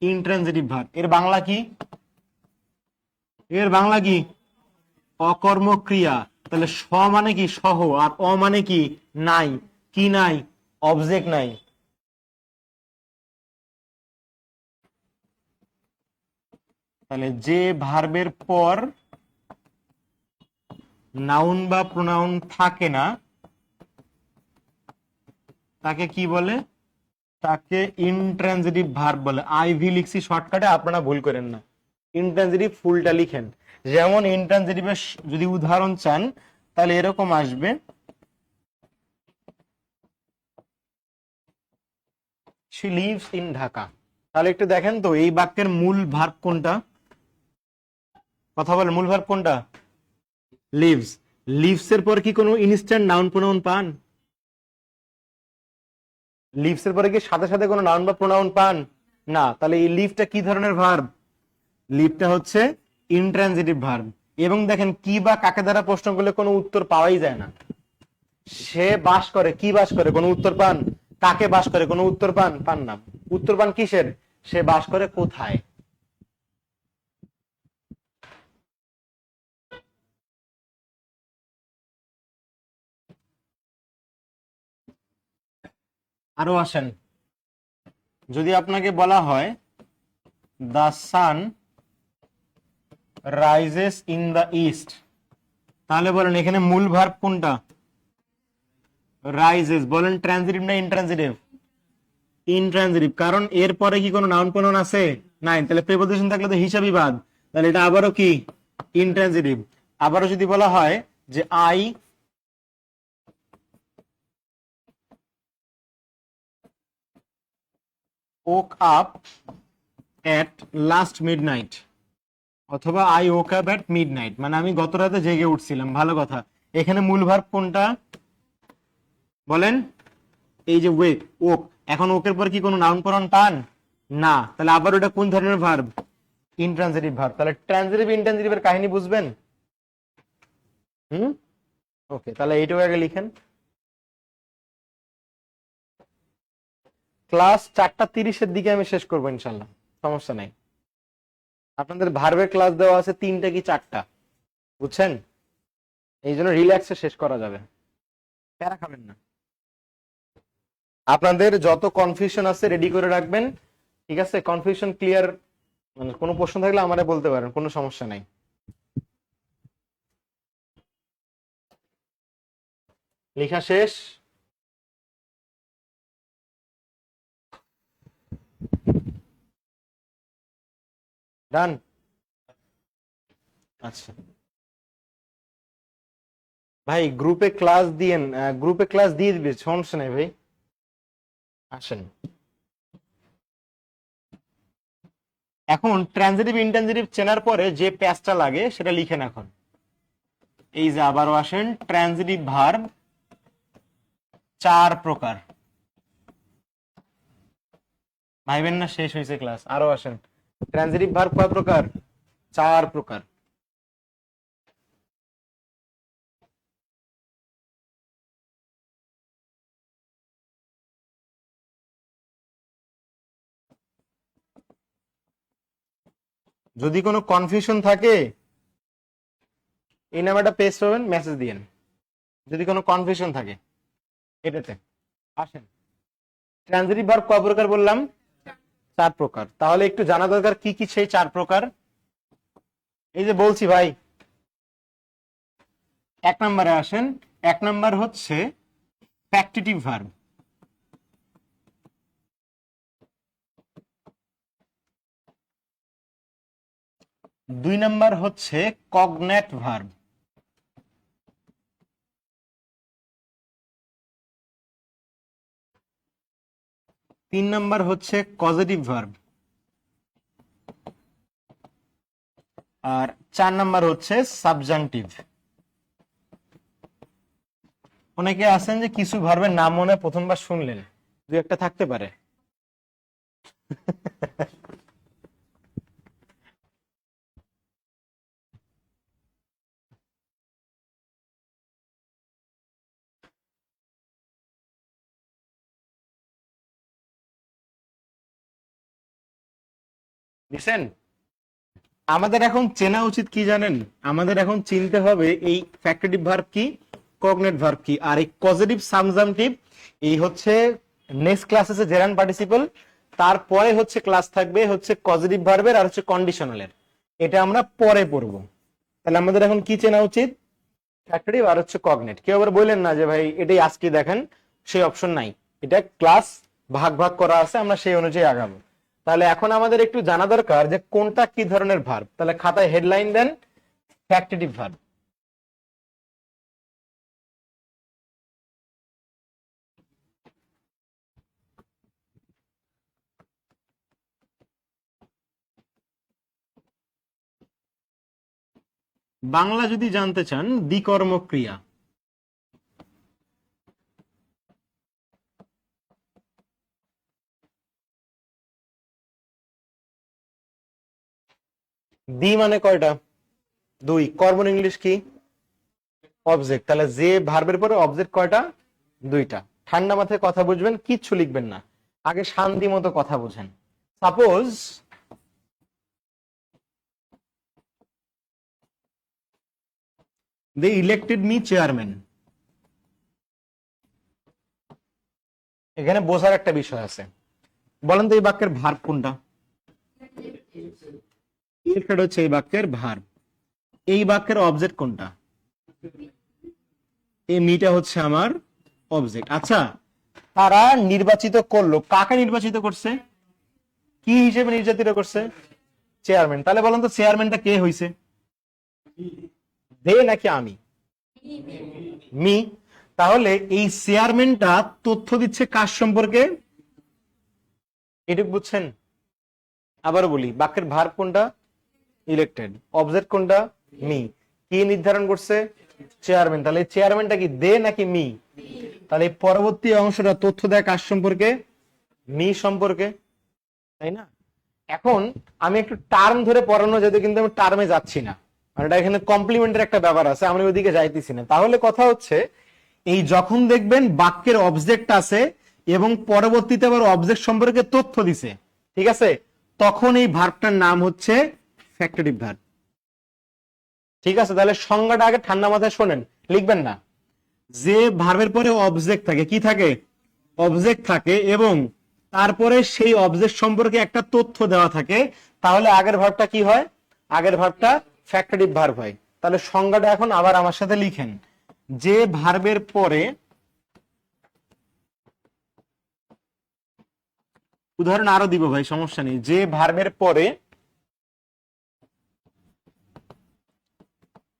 ইনট্রানজিটিভ ভার্ব এর বাংলা কি? এর বাংলা কি? অকর্মক্রিয়া। তাহলে স মানে কি? সহ। আর অ মানে কি? নাই। কি নাই? অবজেক্ট নাই। তাহলে যে ভার্বের পর নাউন বা প্রোনাউন থাকে না তাকে কি বলে? তাকে ইনট্রানজিটিভ ভার্ব বলে। আইভি লিখছি শর্টকাটে, আপনারা ভুল করেন না। ইনট্রানজিটিভ ফুলটা লিখেন। যেমন ইনট্রানজিটিভের যদি উদাহরণ চান তাহলে এরকম আসবে, she lives in ঢাকা। তাহলে একটু দেখেন তো এই বাক্যের মূল ভার্ব কোনটা? কথা বলেন, মূল ভার্ব কোনটা? লিভস। লিভস এর পর কি কোনো ইনস্ট্যান্ট নাউন প্রোনাউন পান? লিভস এর পরে কি সাথে সাথে কোনো নাউন বা প্রোনাউন পান? না। তাহলে এই লিভটা কি ধরনের ভার্ব? লিভটা হচ্ছে ইনট্রানজিটিভ ভার্ব। এবং দেখেন কি বা কাকে দ্বারা প্রশ্ন করলে কোনো উত্তর পাওয়াই যায় না। সে বাস করে, কি বাস করে? কোনো উত্তর পান? কাকে বাস করে? কোনো উত্তর পান? পান না। উত্তর পান কিসের? সে বাস করে কোথায়। আরো আসেন, যদি আপনাকে বলা হয় the sun rises in the east, তাহলে বলেন এখানে মূল ভার্ব কোনটা? রাইজেস। বলেন ট্রানজিটিভ না ইনট্রানজিটিভ? ইনট্রানজিটিভ। কারণ এর পরে কি কোনো নাউন প্রোনাউন আছে? নাই। তাহলে প্রিপোজিশন থাকলে তো হিসাবই বাদ। তাহলে এটা আবারও কি? ইনট্রানজিটিভ। আবারও যদি বলা হয় যে I woke up at last midnight, অথবা I woke up at midnight, মানে আমি গত রাতে জেগে উঠছিলাম। ভালো কথা। এখানে মূল ভার্ব কোনটা বলেন? এই যে ওয়েক, ওক। এখন ওকের পর কি কোনো নাউন প্রোনাউন পান? না। তাহলে আবার ওটা কোন ধরনের ভার্ব? Intransitive verb. তাহলে ট্রানজিটিভ ইনট্রানজিটিভের কাহিনী বুঝবেন? হুম, ওকে। তাহলে এইটুকু আগে লিখেন। ক্লাস 4:30-এর দিকে আমি শেষ করবো ইনশাল্লাহ, সমস্যা নাই। আপনাদের ভার্বের ক্লাস দেওয়া আছে 3টা কি 4টা, বুঝছেন? এই জন্য রিল্যাক্সে শেষ করা যাবে, প্যারা খাবেন না। আপনাদের যত কনফিউশন আছে রেডি করে রাখবেন, ঠিক আছে? কনফিউশন ক্লিয়ার, মানে কোনো প্রশ্ন থাকলে আমারে বলতে পারেন, কোনো সমস্যা নাই। লেখা শেষ? ডান? আচ্ছা ভাই, গ্রুপে ক্লাস দিয়েন, গ্রুপে ক্লাস দিয়ে দিবি, সমস্যা নেই ভাই। আসেন, এখন ট্রানজিটিভ ইনট্রানজিটিভ চেনার পরে যে প্যাচটা লাগে সেটা লিখেন এখন। এই যে আবারও আসেন, ট্রানজিটিভ ভার্ব 4 প্রকার। ভাইবেন না শেষ হয়েছে ক্লাস, আরো আসেন। ট্রানজিটিভ ভার্ব কয় প্রকার? 4 প্রকার। যদি কোনো কনফিউশন থাকে এই নাম্বারটা পেস্ট হবেন, মেসেজ দিয়েন যদি কোনো কনফিউশন থাকে এটাতে। আসেন, ট্রানজিটিভ ভার্ব কয় প্রকার বললাম? 4 প্রকার। তাহলে একটু জানা দরকার কি কি সেই 4 প্রকার। এই যে বলছি ভাই, 1 নম্বরে আসেন। 1 নম্বর হচ্ছে ফ্যাক্টিটিভ ভার্ব। 2 নম্বর হচ্ছে কগনেট ভার্ব। 3 নম্বর হচ্ছে কজেটিভ ভার্ব। আর 4 নম্বর হচ্ছে সাবজাংটিভ। অনেকে আছেন যে কিছু ভার্বের নাম মনে হয় প্রথমবার শুনলেন, দু একটা থাকতে পারে। দিছেন? আমাদের এখন চেনা উচিত কি জানেন? আমাদের এখন চিনতে হবে এই ফ্যাক্টরিটিভ ভার্ব কি, কগনেট ভার্ব কি, আর এই পজিটিভ সাবজাংটিভ এই হচ্ছে নেক্সট ক্লাসে জেরান্ড পার্টিসিপল, তারপরে হচ্ছে ক্লাস থাকবে হচ্ছে পজিটিভ ভার্বের আর হচ্ছে কন্ডিশনালের। এটা আমরা পরে পড়বো। তাহলে আমাদের এখন কি চেনা উচিত? ফ্যাক্টরিটিভ আর হচ্ছে কগনেট। কেউ আবার বললেন না যে ভাই এটাই আজকে দেখেন, সেই অপশন নাই, এটা ক্লাস ভাগ ভাগ করা আছে, আমরা সেই অনুযায়ী আগাবো। তাহলে এখন আমাদের একটু জানা দরকার যে কোনটা কি ধরনের ভার্ব। তাহলে খাতায় হেডলাইন দেন ফ্যাক্টরিটিভ ভার্ব। বাংলা যদি জানতে চান, দ্বিকর্ম ক্রিয়া। দি মানে কয়টা? দুই। কর্মন ইংলিশ কি? অবজেক্ট। তাহলে যে ভার্বের পরে অবজেক্ট কয়টা? দুইটা। ঠান্ডা মাথায় কথা বুঝবেন, কিচ্ছু লিখবেন না, আগে শান্তি মতো কথা বুঝেন। Suppose they elected me chairman, এখানে বোঝার একটা বিষয় আছে। বলেন তো এই বাক্যের ভার্ব কোনটা? ইলেক্টেড হচ্ছে এই বাক্যের ভার্ব। এই বাক্যের অবজেক্ট কোনটা? এই মিটা হচ্ছে আমার অবজেক্ট। আচ্ছা, তারা নির্বাচিত করলো, কাকে নির্বাচিত করছে? কি হিসেবে নির্যাতিত করছে? চেয়ারম্যান। তাহলে বলেন তো চেয়ারম্যানটা কে হইছে? দে নাকি আমি? মি। তাহলে এই চেয়ারম্যানটা তথ্য দিচ্ছে কার সম্পর্কে? এটুকু বুঝছেন? আবার বলি, বাক্যের ভার্ব কোনটা? ইলেক্টেড। অবজেক্ট কোনটা? মি। কি নির্ধারণ করছে? চেয়ারম্যান। তাহলে চেয়ারম্যানটা কি দে নাকি মি? তাহলে এই পরবর্তী অংশটা তথ্য দেয় কার সম্পর্কে? মি সম্পর্কে, তাই না? এখন আমি একটু টার্ম ধরে পড়ানো যেতে, কিন্তু আমি টার্মে যাচ্ছি না, মানে এটা এখানে কমপ্লিমেন্টের একটা ব্যাপার আছে, আমি ওইদিকে যাইতেছি না। তাহলে কথা হচ্ছে এই যখন দেখবেন বাক্যের অবজেক্ট আছে এবং পরবর্তীতে আবার অবজেক্ট সম্পর্কে তথ্য দিছে, ঠিক আছে, তখন এই ভার্বটার নাম হচ্ছে ফ্যাক্টরিটিভ ভার্ব। ঠিক আছে? তাহলে সংজ্ঞাটা আগে ঠান্ডা মাথায় শোনেন, লিখবেন না। যে ভার্বের পরে অবজেক্ট থাকে, কি থাকে? অবজেক্ট থাকে, এবং তারপরে সেই অবজেক্ট সম্পর্কে একটা তথ্য দেওয়া থাকে, তাহলে আগের ভার্বটা কি হয়? আগের ভার্বটা ফ্যাক্টরিটিভ ভার্ব হয়। তাহলে সংজ্ঞাটা এখন আবার আমার সাথে লিখেন। যে ভার্বের পরে, উদাহরণ আরো দিব ভাই, সমস্যা নেই, যে ভার্বের পরে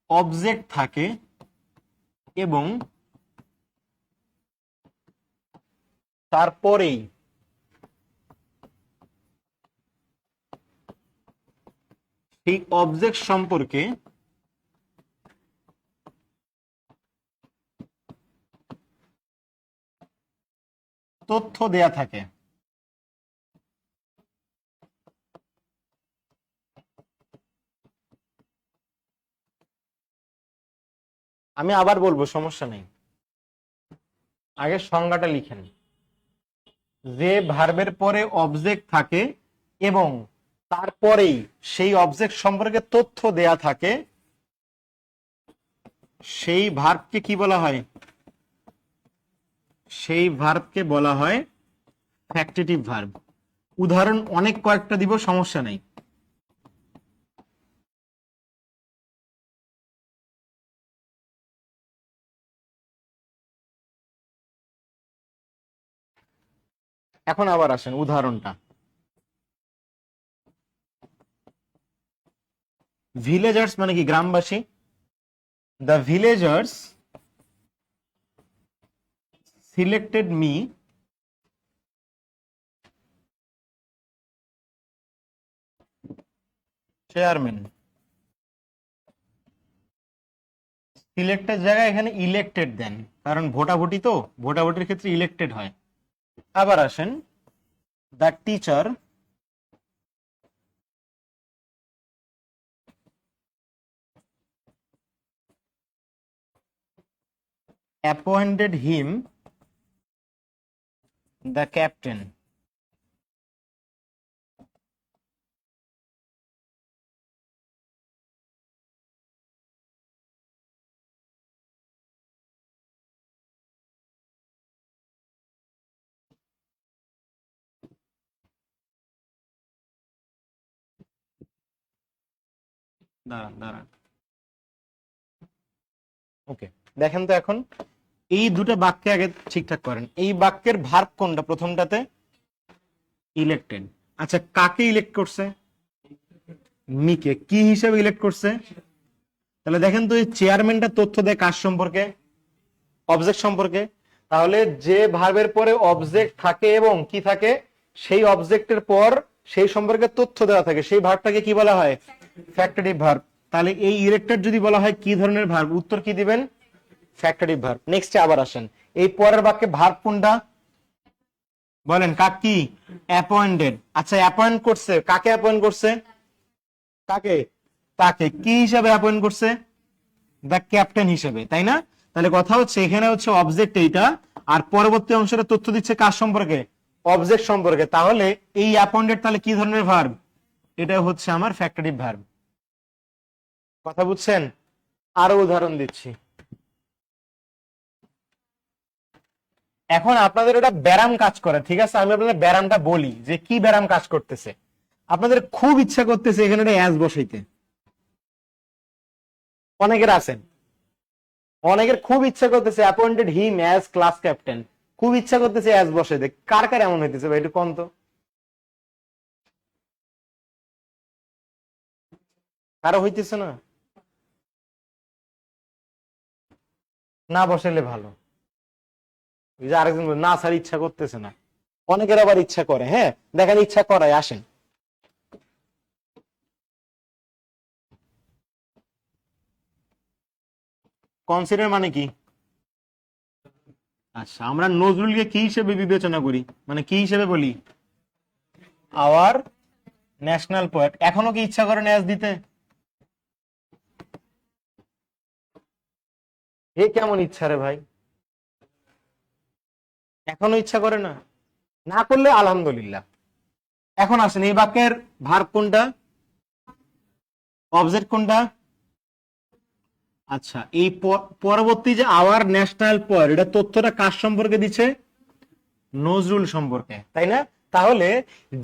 অবজেক্ট থাকে এবং তারপরেই সেই অবজেক্ট সম্পর্কে তথ্য দেয়া থাকে। আমি আবার বলবো, সমস্যা নেই, আগে সংজ্ঞাটা লিখেন। যে ভার্বের পরে অবজেক্ট থাকে এবং তারপরেই সেই অবজেক্ট সম্পর্কে তথ্য দেয়া থাকে, সেই ভার্বকে কি বলা হয়? সেই ভার্বকে বলা হয় ফ্যাক্টিটিভ ভার্ব। উদাহরণ অনেক কয়েকটা দিব, সমস্যা নেই। এখন আবার আসেন উদাহরণটা। ভিলেজার্স মানে কি? গ্রামবাসী। The villagers selected me chairman. Selected জায়গায় এখানে ইলেক্টেড দেন, কারণ ভোটাভুটি তো, ভোটাভুটির ক্ষেত্রে ইলেক্টেড হয়। আবার আসেন, the teacher appointed him the captain. দাঁড়ান দাঁড়ান, ওকে দেখেন তো এখন এই দুটো বাক্যে আগে ঠিকঠাক করেন। এই বাক্যের ভার্ব কোনটা? প্রথমটাতে ইলেক্টেড। আচ্ছা, কাকে ইলেক্ট করছে? মিকে। কি হিসেবে ইলেক্ট করছে? তাহলে দেখেন তো, এই চেয়ারম্যানটা তথ্য দেয় কার সম্পর্কে? অবজেক্ট সম্পর্কে। তাহলে যে ভার্বের পরে অবজেক্ট থাকে এবং কি থাকে, সেই অবজেক্টের পর সেই সম্পর্কে তথ্য দেওয়া থাকে, সেই ভার্বটাকে কি বলা হয়? ফ্যাক্টরিটিভ ভার্ব। তাহলে এই ইলেক্টেড যদি বলা হয় কি ধরনের ভার্ব, উত্তর কি দিবেন? ফ্যাক্টরিটিভ ভার্ব। নেক্সটে আবার আসেন, এই পরের বাক্যে ভার্ব কোনটা বলেন? কি? অ্যাপয়েন্টেড। আচ্ছা, অ্যাপয়েন্ট করছে, কাকে অ্যাপয়েন্ট করছে? কাকে? তাকে। কি হিসাবে অ্যাপয়েন্ট করছে? দ্য ক্যাপ্টেন হিসেবে, তাই না? তাহলে কথা হচ্ছে এখানে হচ্ছে অবজেক্ট এইটা, আর পরবর্তী অংশটা তথ্য দিচ্ছে কার সম্পর্কে? অবজেক্ট সম্পর্কে। তাহলে এই অ্যাপয়েন্টেড তাহলে কি ধরনের ভার্ব? এটা হচ্ছে আমার ফ্যাক্টরিটিভ ভার্ব। কথা বুঝছেন? আরো উদাহরণ দিচ্ছি। এখন আপনাদের এটা ব্যারাম কাজ করে, ঠিক আছে? আমি আপনাদের ব্যারামটা বলি যে কি ব্যারাম কাজ করতেছে। আপনাদের খুব ইচ্ছা করতেছে এখানে একটা অ্যাজ বসাইতে, অনেকের আছেন, অনেকের খুব ইচ্ছা করতেছে appointed him as class captain, খুব ইচ্ছা করতেছে অ্যাজ বসাইতে। কার কার এমন হইতেছে ভাই, একটু কোন তো? কারো হইতেছে না? না বসাইলে ভালো। ওই যে আরেকজন বলে, না স্যার ইচ্ছা করতেছে না। অনেকের আবার ইচ্ছা করে। হ্যাঁ, দেখেন ইচ্ছা করায়, আসেন। কনসিডার মানে কি? আচ্ছা, আমরা নজরুলকে কি হিসেবে বিবেচনা করি, মানে কি হিসেবে বলি? Our national poet. এখনো কি ইচ্ছা করে ন্যাস দিতে? এ কেমন ইচ্ছা রে ভাই, এখনো ইচ্ছা করে না? না করলে আলহামদুলিল্লাহ। এখন আসেন, এই বাক্যের ভার্ব কোনটা? অবজেক্ট কোনটা? আচ্ছা, এই পরবর্তী যে আওয়ার ন্যাশনাল পোয়েট, এটা তথ্যটা কার সম্পর্কে দিচ্ছে? নজরুল সম্পর্কে, তাই না? তাহলে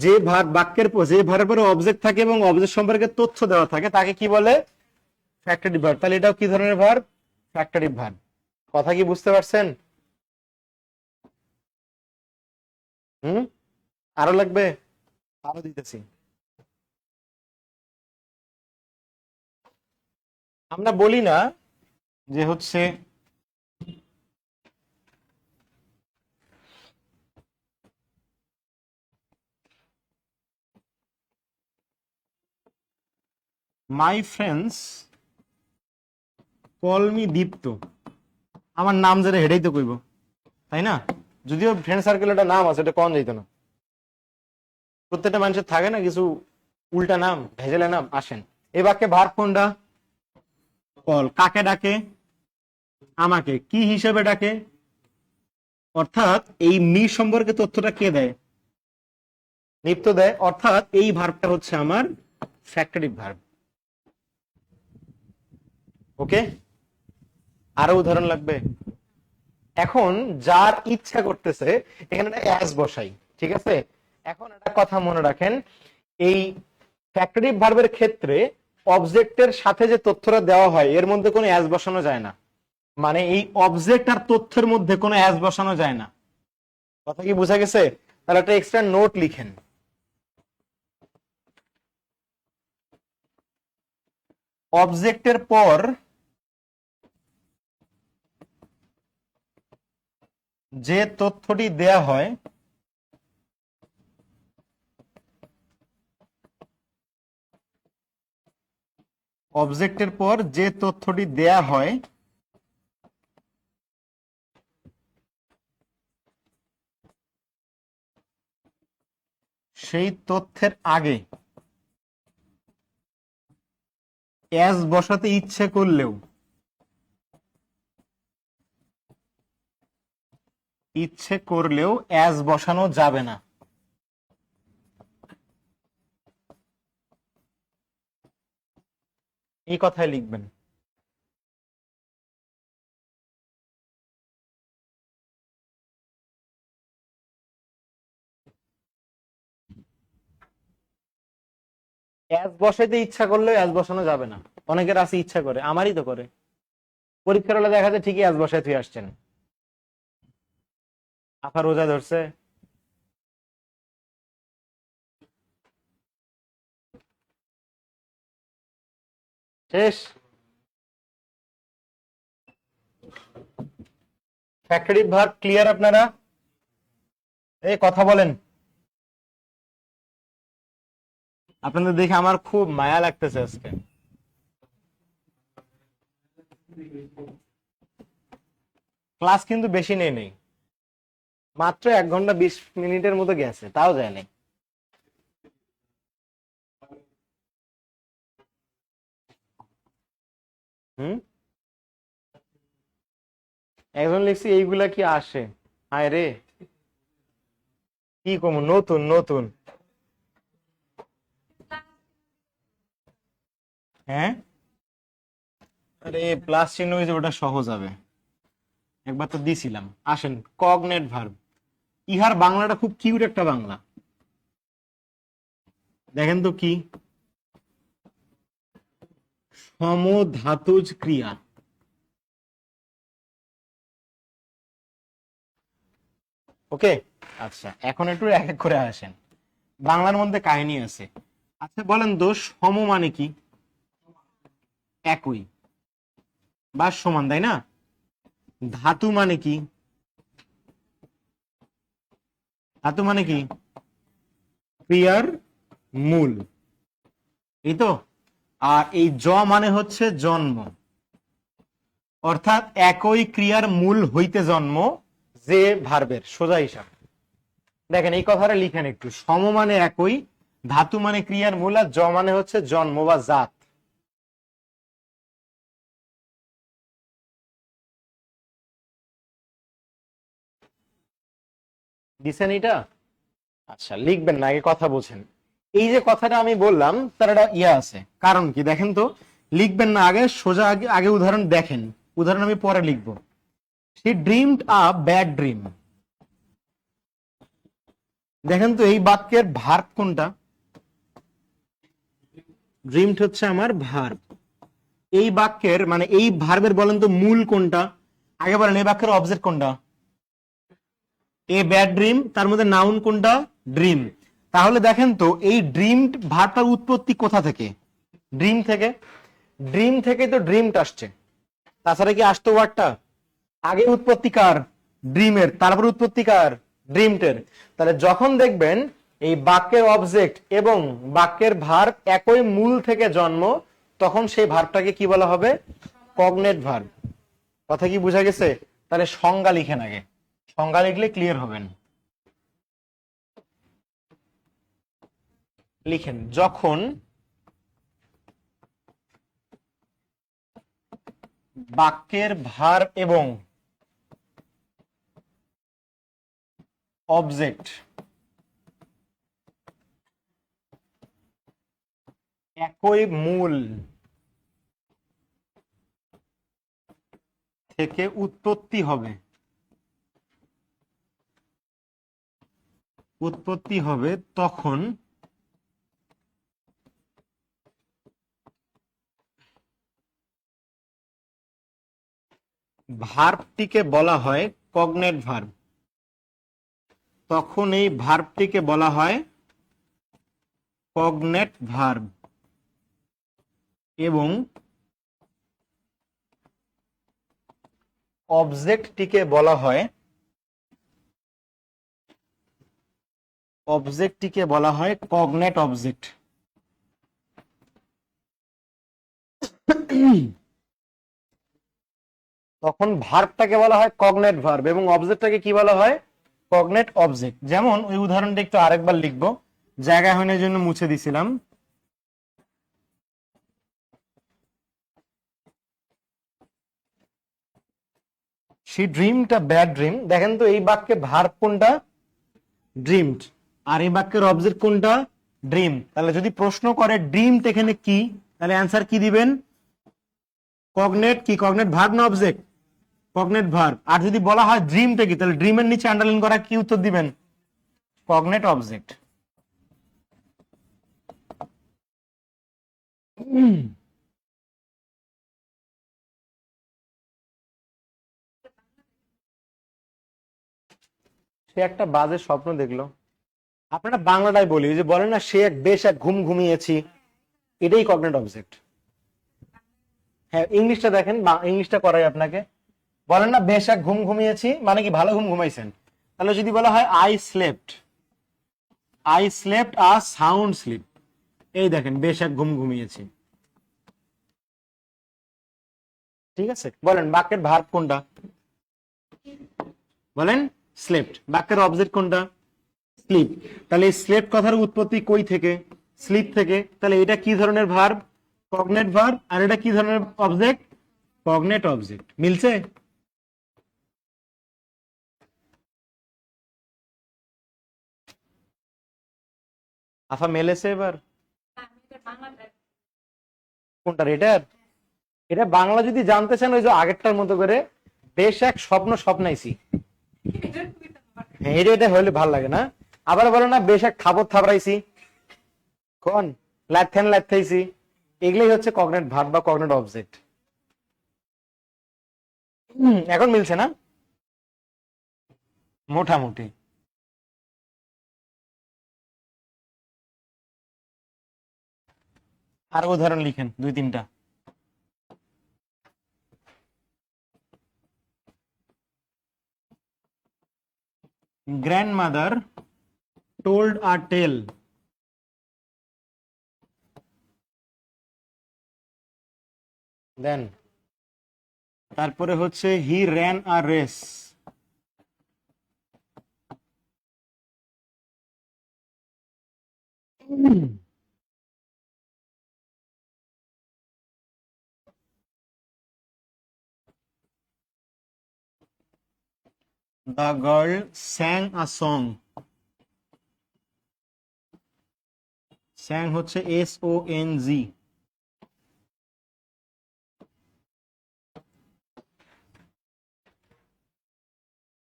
যে বাক্যের যে ভার্বের পরে অবজেক্ট থাকে এবং অবজেক্ট সম্পর্কে তথ্য দেওয়া থাকে তাকে কি বলে? ফ্যাক্টরিটিভ ভার্ব। তাহলে এটাও কি ধরনের ভার্ব? ফ্যাক্টরিটিভ ভার্ব। কথা কি বুঝতে পারছেন? হুম, আরো লাগবে? আরো দিতেছি। আমরা বলি না যে হচ্ছে মাই ফ্রেন্ডস কল মি দীপ্ত, আমার নাম যেটা হেডেই তো কইব, তাই না? যদিও ফ্রেন্ড সার্কেল একটা নাম আছে, এটা কন যাইতো না। প্রত্যেকটা মানুষের থাকে না কিছু উল্টা নাম, ভেজেলে নাম। আসেন, এই বাক্যে ভার্ব কোনটা? কল। কাকে ডাকে? আমাকে। কি হিসেবে ডাকে? অর্থাৎ এই মি সম্পর্কে তথ্যটা কে দেয়? নিত্য দেয়। অর্থাৎ এই ভার্বটা হচ্ছে আমার ফ্যাক্টরিটিভ ভার্ব। ওকে, আরো উদাহরণ লাগবে? এখন যার ইচ্ছা করতেছে এখানে একটা অ্যাজ বসাই, ঠিক আছে? এখন একটা কথা মনে রাখেন, এই ফ্যাক্টরিটিভ ভার্বের ক্ষেত্রে অবজেক্টের সাথে যে তথ্যটা দেওয়া হয় এর মধ্যে কোনো অ্যাজ বসানো যায় না। মানে এই অবজেক্ট আর তথ্যের মধ্যে কোনো অ্যাজ বসানো যায় না। কথা কি বোঝা গেছে? তাহলে একটা এক্সট্রা নোট লিখেন। অবজেক্টের পর যে তথ্যটি দেয়া হয় অবজেক্টের পর যে তথ্যটি দেয়া হয় সেই তথ্যের আগে অ্যাজ বসাতে ইচ্ছে করলেও অ্যাজ বসানো যাবে না। এই কথাই লিখবেন। অ্যাজ বসাইতে ইচ্ছা করলেও অ্যাজ বসানো যাবে না। অনেকের আছে ইচ্ছা করে, আমারই তো করে। পরীক্ষার হলে দেখা যায় ঠিকই আজ বসায় তুই আসছেন, আফা রোজা ধরছে। শেষ। ফ্যাক্টরি ভার্ব ক্লিয়ার আপনারা? এই কথা বলেন। আপনাদের দেখে আমার খুব মায়া লাগতেছে আজকে। ক্লাস কিন্তু বেশি নেই, মাত্র 1 ঘন্টা 20 মিনিটের মতো গেছে, তাও যায় নাই। হুম, একজন লিখছি এইগুলা কি আসে? হায় রে, কি কম, নতুন নতুন। হ্যাঁ, আরে প্লাস চিহ্ন হয়েছে, ওটা সহজ হবে, একবার তো দিছিলাম। আসেন, কগনেট ভার্ব। ইহার বাংলাটা খুব কিউট একটা বাংলা, দেখেন তো কি, সমধাতুজ ক্রিয়া। ওকে, আচ্ছা এখন একটু এক এক করে আসেন, বাংলার মধ্যে কাহিনী আছে। আচ্ছা বলেন তো, সম মানে কি? একই বা সমান, তাই না? ধাতু মানে কি? ধাতু মানে কি? ক্রিয়ার মূল, এই তো। আর এই মানে হচ্ছে জন্ম, অর্থাৎ একই ক্রিয়ার মূল হইতে জন্ম, যে ভার্বের সোজা হিসাব। দেখেন এই কথাটা লিখেন একটু, সম মানে একই, ধাতু মানে ক্রিয়ার মূল, আর মানে হচ্ছে জন্ম বা জাত। দিছেন এটা? আচ্ছা লিখবেন না, আগে কথা বোঝেন। এই যে কথাটা আমি বললাম তার একটা ইয়ে আছে, কারণ কি দেখেন তো। লিখবেন না আগে, সোজা আগে আগে উদাহরণ দেখেন, উদাহরণ আমি পরে লিখবো। হি ড্রিমড আ ব্যাড ড্রিম। দেখেন তো এই বাক্যের ভার্ব কোনটা? ড্রিমড হচ্ছে আমার ভার্ব। এই বাক্যের মানে এই ভার্বের বলেন তো মূল কোনটা? আগে বলেন এই বাক্যের অবজেক্ট কোনটা? এ ব্যাড ড্রিম, তার মধ্যে নাউন কোনটা? ড্রিম। তাহলে দেখেন তো এই ড্রিম ভার্বটার উৎপত্তি কোথা থেকে? ড্রিম থেকে। ড্রিম থেকে তো ড্রিমটা আসছে, তাছাড়া কি আসতো ওয়ার্ডটা? আগে উৎপত্তি কার? ড্রিমের, তারপর উৎপত্তি কার? ড্রিমটের। তাহলে যখন দেখবেন এই বাক্যের অবজেক্ট এবং বাক্যের ভার্ব একই মূল থেকে জন্ম, তখন সেই ভার্বটাকে কি বলা হবে? Cognate verb. কথা কি বোঝা গেছে? তাহলে সংজ্ঞা লিখেন আগে, সংজ্ঞা লিখলে ক্লিয়ার হবেন। লিখেন, যখন বাক্যের ভার্ব এবং অবজেক্ট একই মূল থেকে উৎপত্তি হবে, তখন ভার্বটিকে বলা হয় কগনেট ভার্ব। তখন এই ভার্বটিকে বলা হয় কগনেট ভার্ব, এবং অবজেক্টটিকে বলা হয় কগনেট অবজেক্ট। তখন ভার্বটাকে বলা হয় কগনেট ভার্ব এবং অবজেক্টটাকে কি বলা হয়? Cognate object. যেমন ওই উদাহরণটা একটু আরেকবার লিখবো, জায়গা হওয়ার জন্য মুছে দিছিলাম। সে ড্রিমড আ ব্যাড ড্রিম। দেখেন তো এই বাক্যে ভার্ব কোনটা? ড্রিমড। আর এই বাক্যের অবজেক্ট কোনটা? ড্রিম। তাহলে যদি প্রশ্ন করে ড্রিমড এখানে কি, তাহলে অ্যান্সার কি দিবেন? কগনেট কি? কগনেট ভার্ব না অবজেক্ট? Cognate verb. আর যদি বলা হয় ড্রিমটা কি, তাহলে ড্রিমের নিচে আন্ডারলাইন করা কি উত্তর দিবেন? Cognate object. সে একটা বাজে স্বপ্ন দেখলো। আপনারা বাংলাটাই বলি, ওই যে বলেন না, সে বেশ এক ঘুম ঘুমিয়েছি, এটাই কগনেট অবজেক্ট। হ্যাঁ, ইংলিশটা দেখেন, ইংলিশটা করাই আপনাকে। বলেন না বেশ এক ঘুম ঘুমিয়েছি, মানে কি ভালো ঘুম ঘুমাইছেন। তাহলে যদি বলা হয় I slept a sound sleep, এই দেখেন বেশ এক ঘুম ঘুমিয়েছি। ঠিক আছে, বলেন বাক্যের ভার্ব কোনটা? বলেন স্লেপ্ট। বাক্যের অবজেক্ট কোনটা? স্লিপ। তাহলে এই স্লেপ্ট কথার উৎপত্তি কই থেকে? স্লিপ থেকে। তাহলে এটা কি ধরনের ভার্ব? Cognate verb. আর এটা কি ধরনের অবজেক্ট? Cognate object. মিলছে? আফা মেলেছে এবার? কোনটা এটার? এটা বাংলা যদি জানতে চান, ওই যে আগেরটার মতো করে বেশ এক স্বপ্ন স্বপ্নাইছি, হ্যাঁ এটা হলে ভাল লাগে না? আবার বলো না বেশ এক থাপড় থাপড়াইছি, কোন লাথেন লাথাইছি, এগুলোই হচ্ছে কগনেট ভার্ব বা কগনেট অবজেক্ট। এখন মিলছে না? মোটামুটি। আর উদাহরণ লিখেন 2-3টা। গ্র্যান্ডমাদার টোল্ড আ টেল, দেন তারপরে হচ্ছে he ran a race, the girl স্যাং a song, স্যাং হচ্ছে SONG।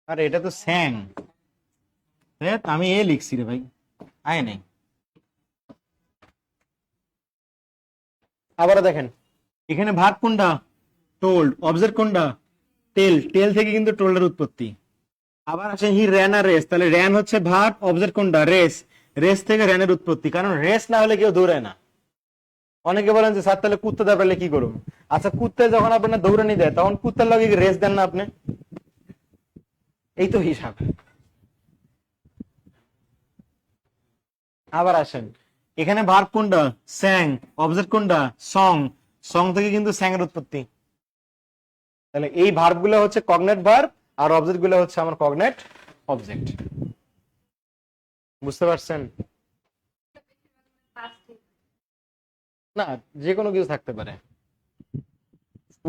আরে এটা তো স্যাং, আমি এ লিখছি রে ভাই, আয় নাই। আবার দেখেন এখানে ভার্ব কোনটা? টোল্ড। অবজেক্ট কোনটা? টেল। টেল থেকে কিন্তু টোল্ডের উৎপত্তি। আবার আসে হি র্যান আর রেস, তাহলে র্যান হচ্ছে ভার্ব, অবজেক্ট কোনটা? রেস। রেস থেকে র্যানের উৎপত্তি, কারণ রেস না হলে কেউ দৌড়ায় না। অনেকে বলেন যে স্যার তাহলে কুত্তা দাঁড়ালে কি করুন? আচ্ছা, কুত্তে যখন আপনার দৌড়ানি দেয় তখন কুত্তার লগে রেস দেন না আপনি? এই তো হিসাব। আবার আসেন এখানে ভার্ব কোনটা? স্যাং। অবজেক্ট কোনটা? সং। সং থেকে কিন্তু স্যাং এর উৎপত্তি। তাহলে এই ভার্ব গুলো হচ্ছে কগনেট ভার্ব, আর অবজেক্ট গুলো হচ্ছে আমার কগনেট অবজেক্ট। বুঝতে পারছেন? না, যে কোনো কিছু থাকতে পারে,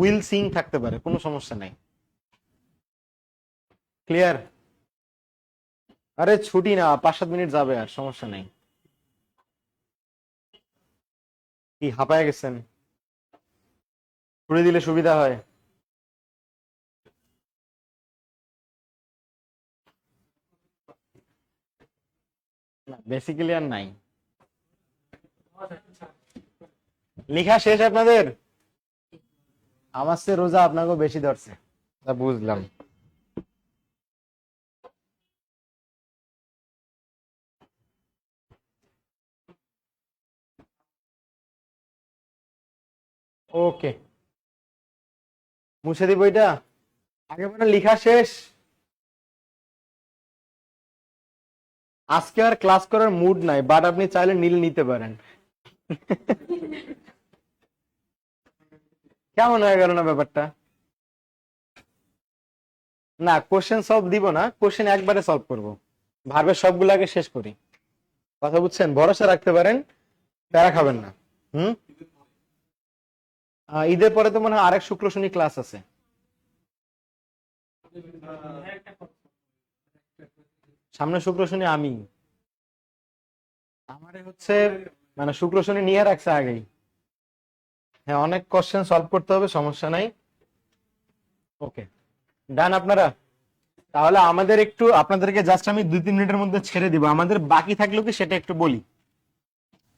উইল সিং থাকতে পারে, কোনো সমস্যা নাই। ক্লিয়ার? আরে ছুটি না, 5-7 মিনিট যাবে, আর সমস্যা নেই। কি হাঁপায় গেছেন? ছুটি দিলে সুবিধা হয়। না বেসিক্যালি আর নাই। লেখা শেষ আপনাদের? আমার চেয়ে রোজা আপনাকেও বেশি ধরছে, তা বুঝলাম। ওকে, মুছে দিব এটা। আগে মানে লেখা শেষ। আজকে আর ক্লাস করার মুড নাই, বাট আপনি চাইলে নীল নিতে পারেন। কেমন হয়ে গেল না ব্যাপারটা? না, কোশ্চেন সলভ দিব না, কোশ্চেন একবারে সলভ করব। ভার্বের সবগুলো আগে শেষ করি। কথা বুঝছেন? ভরসা রাখতে পারেন, প্যারা খাবেন না। হুম। ঈদের পরে তো মনে হয় আরেক শুক্র শনি ক্লাস আছে। সামনে শুক্র শনি আমি, আমারে হচ্ছে মানে শুক্র শনি নিয়ে রাখছে আগেই। হ্যাঁ, অনেক কোশ্চেন সলভ করতে হবে, সমস্যা নাই। ওকে, ডান আপনারা? তাহলে আমাদের একটু আপনাদেরকে জাস্ট আমি 2-3 মিনিটের মধ্যে ছেড়ে দিব। আমাদের বাকি থাকলো কি সেটা একটু বলি।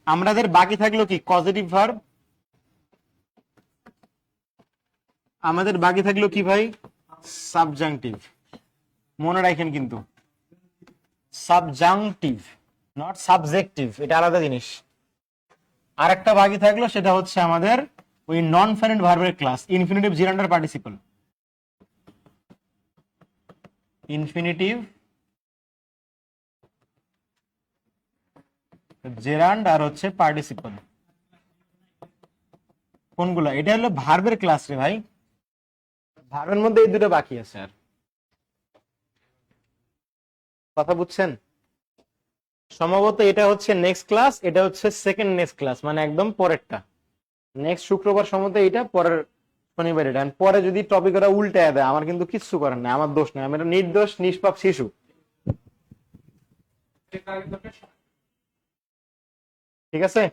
আমাদের বাকি থাকলো কি? Positive verb. আমাদের বাকি থাকলো কি ভাই? সাবজাংটিভ। মনে রাখেন কিন্তু সাবজাংটিভ, নট সাবজেক্টিভ, এটা আলাদা জিনিস। আর একটা বাকি থাকলো, সেটা হচ্ছে আমাদের ওই নন ফাইনাইট ভার্বের class, infinitive gerund or participle. Infinitive gerund আর হচ্ছে পার্টিসিপল। কোনগুলা? এটা হলো ভার্বের ক্লাস রে ভাই, ভার্বের মধ্যে এই দুটো বাকি আছে। আর কথা বুঝছেন? সম্ভবত এটা হচ্ছে নেক্সট ক্লাস, এটা হচ্ছে সেকেন্ড নেক্সট ক্লাস, মানে একদম পরেরটা। নেক্সট শুক্রবার সম্ভবত এইটা, পরের শনিবার এটা। And পরে যদি টপিক ওরা উল্টায় দেয়, আমার কিন্তু কিচ্ছু করার নাই, আমার দোষ নয়, আমি একটা নির্দোষ নিষ্পাপ শিশু। ঠিক আছে,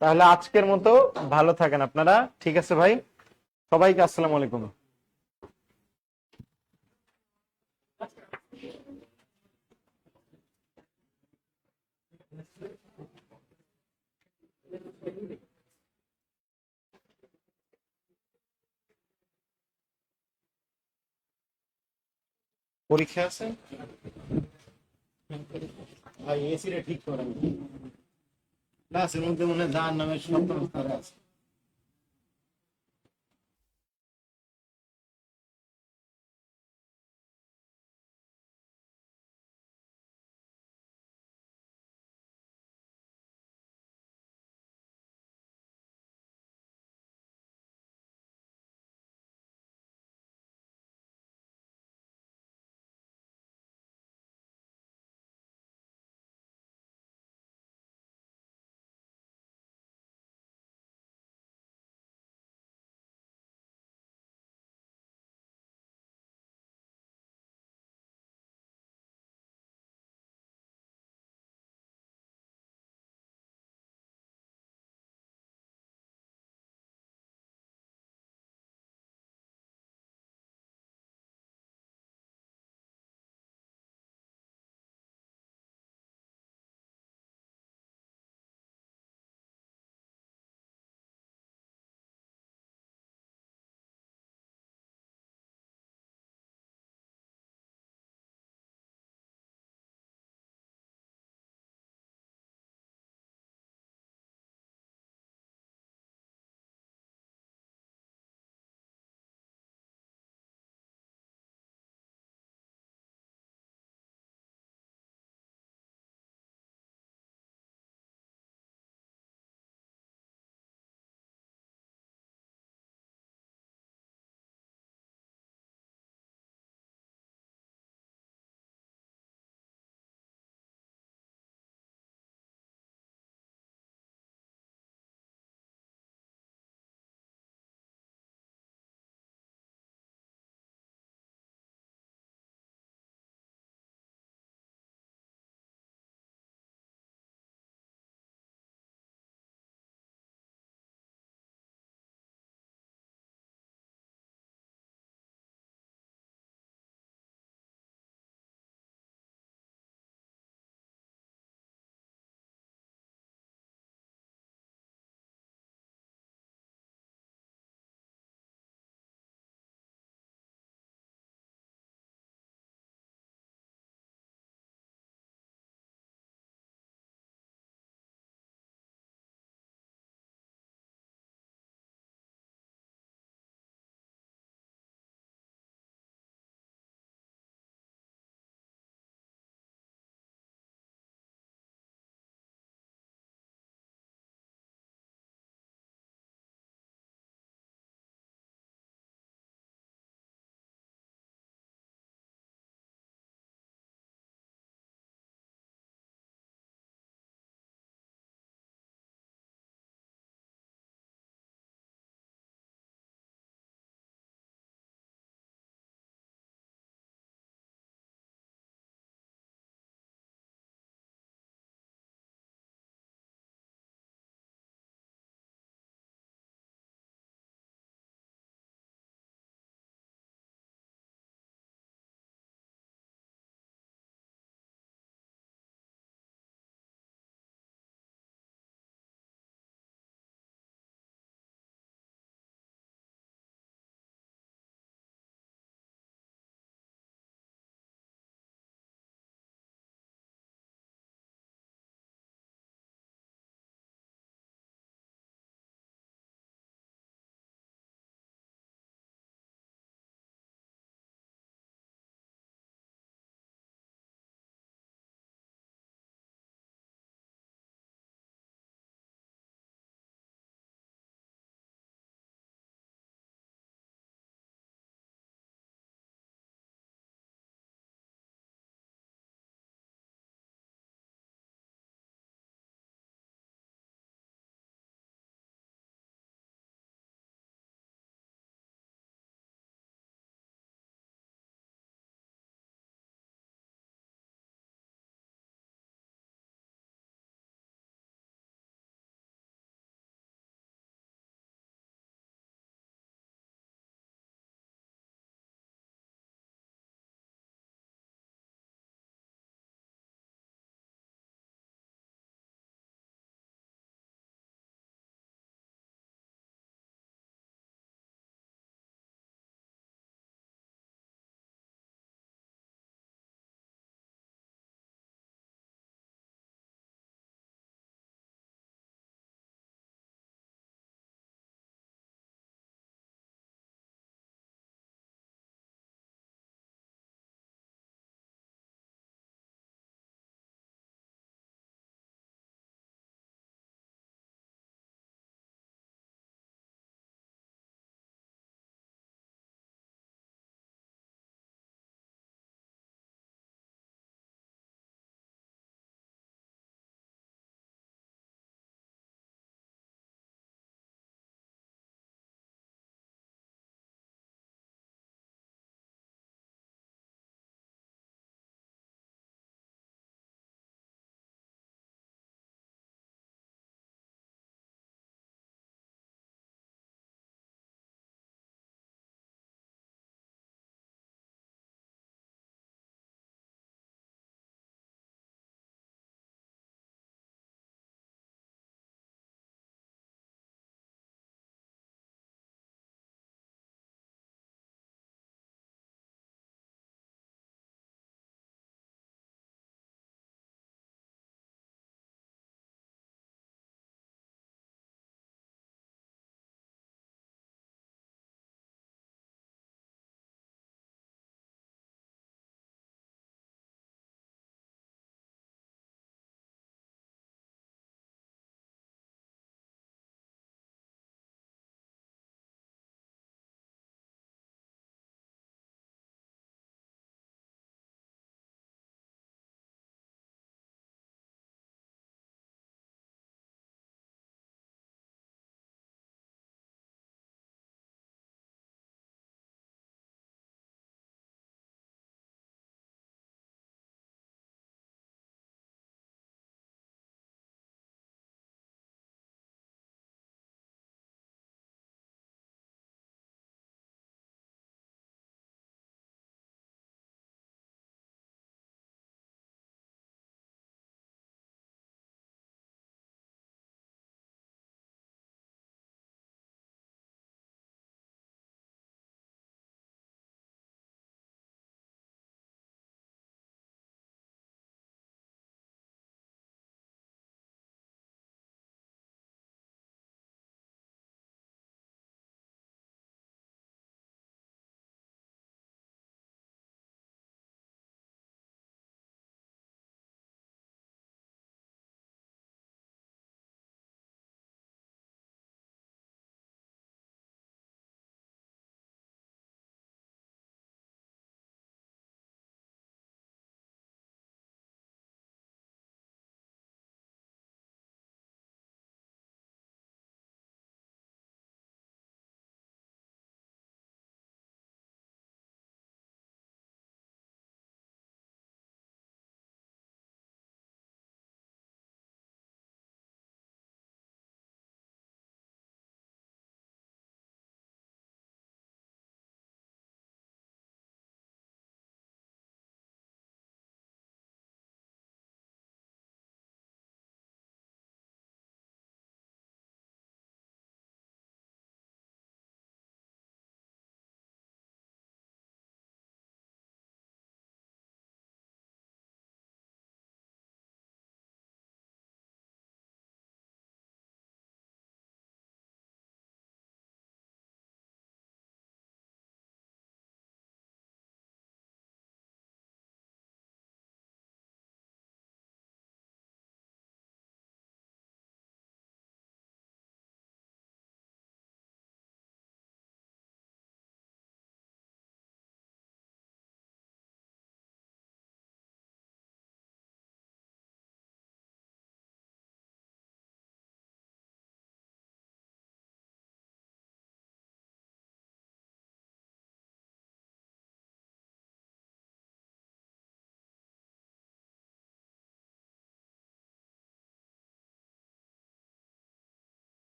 তাহলে আজকের মতো ভালো থাকেন আপনারা। ঠিক আছে ভাই, সবাইকে আসসালামু আলাইকুম। পরীক্ষা আছে ভাই, এসি রে ঠিক করেন, ক্লাসের মধ্যে মনে হয় যার নামে সব আছে।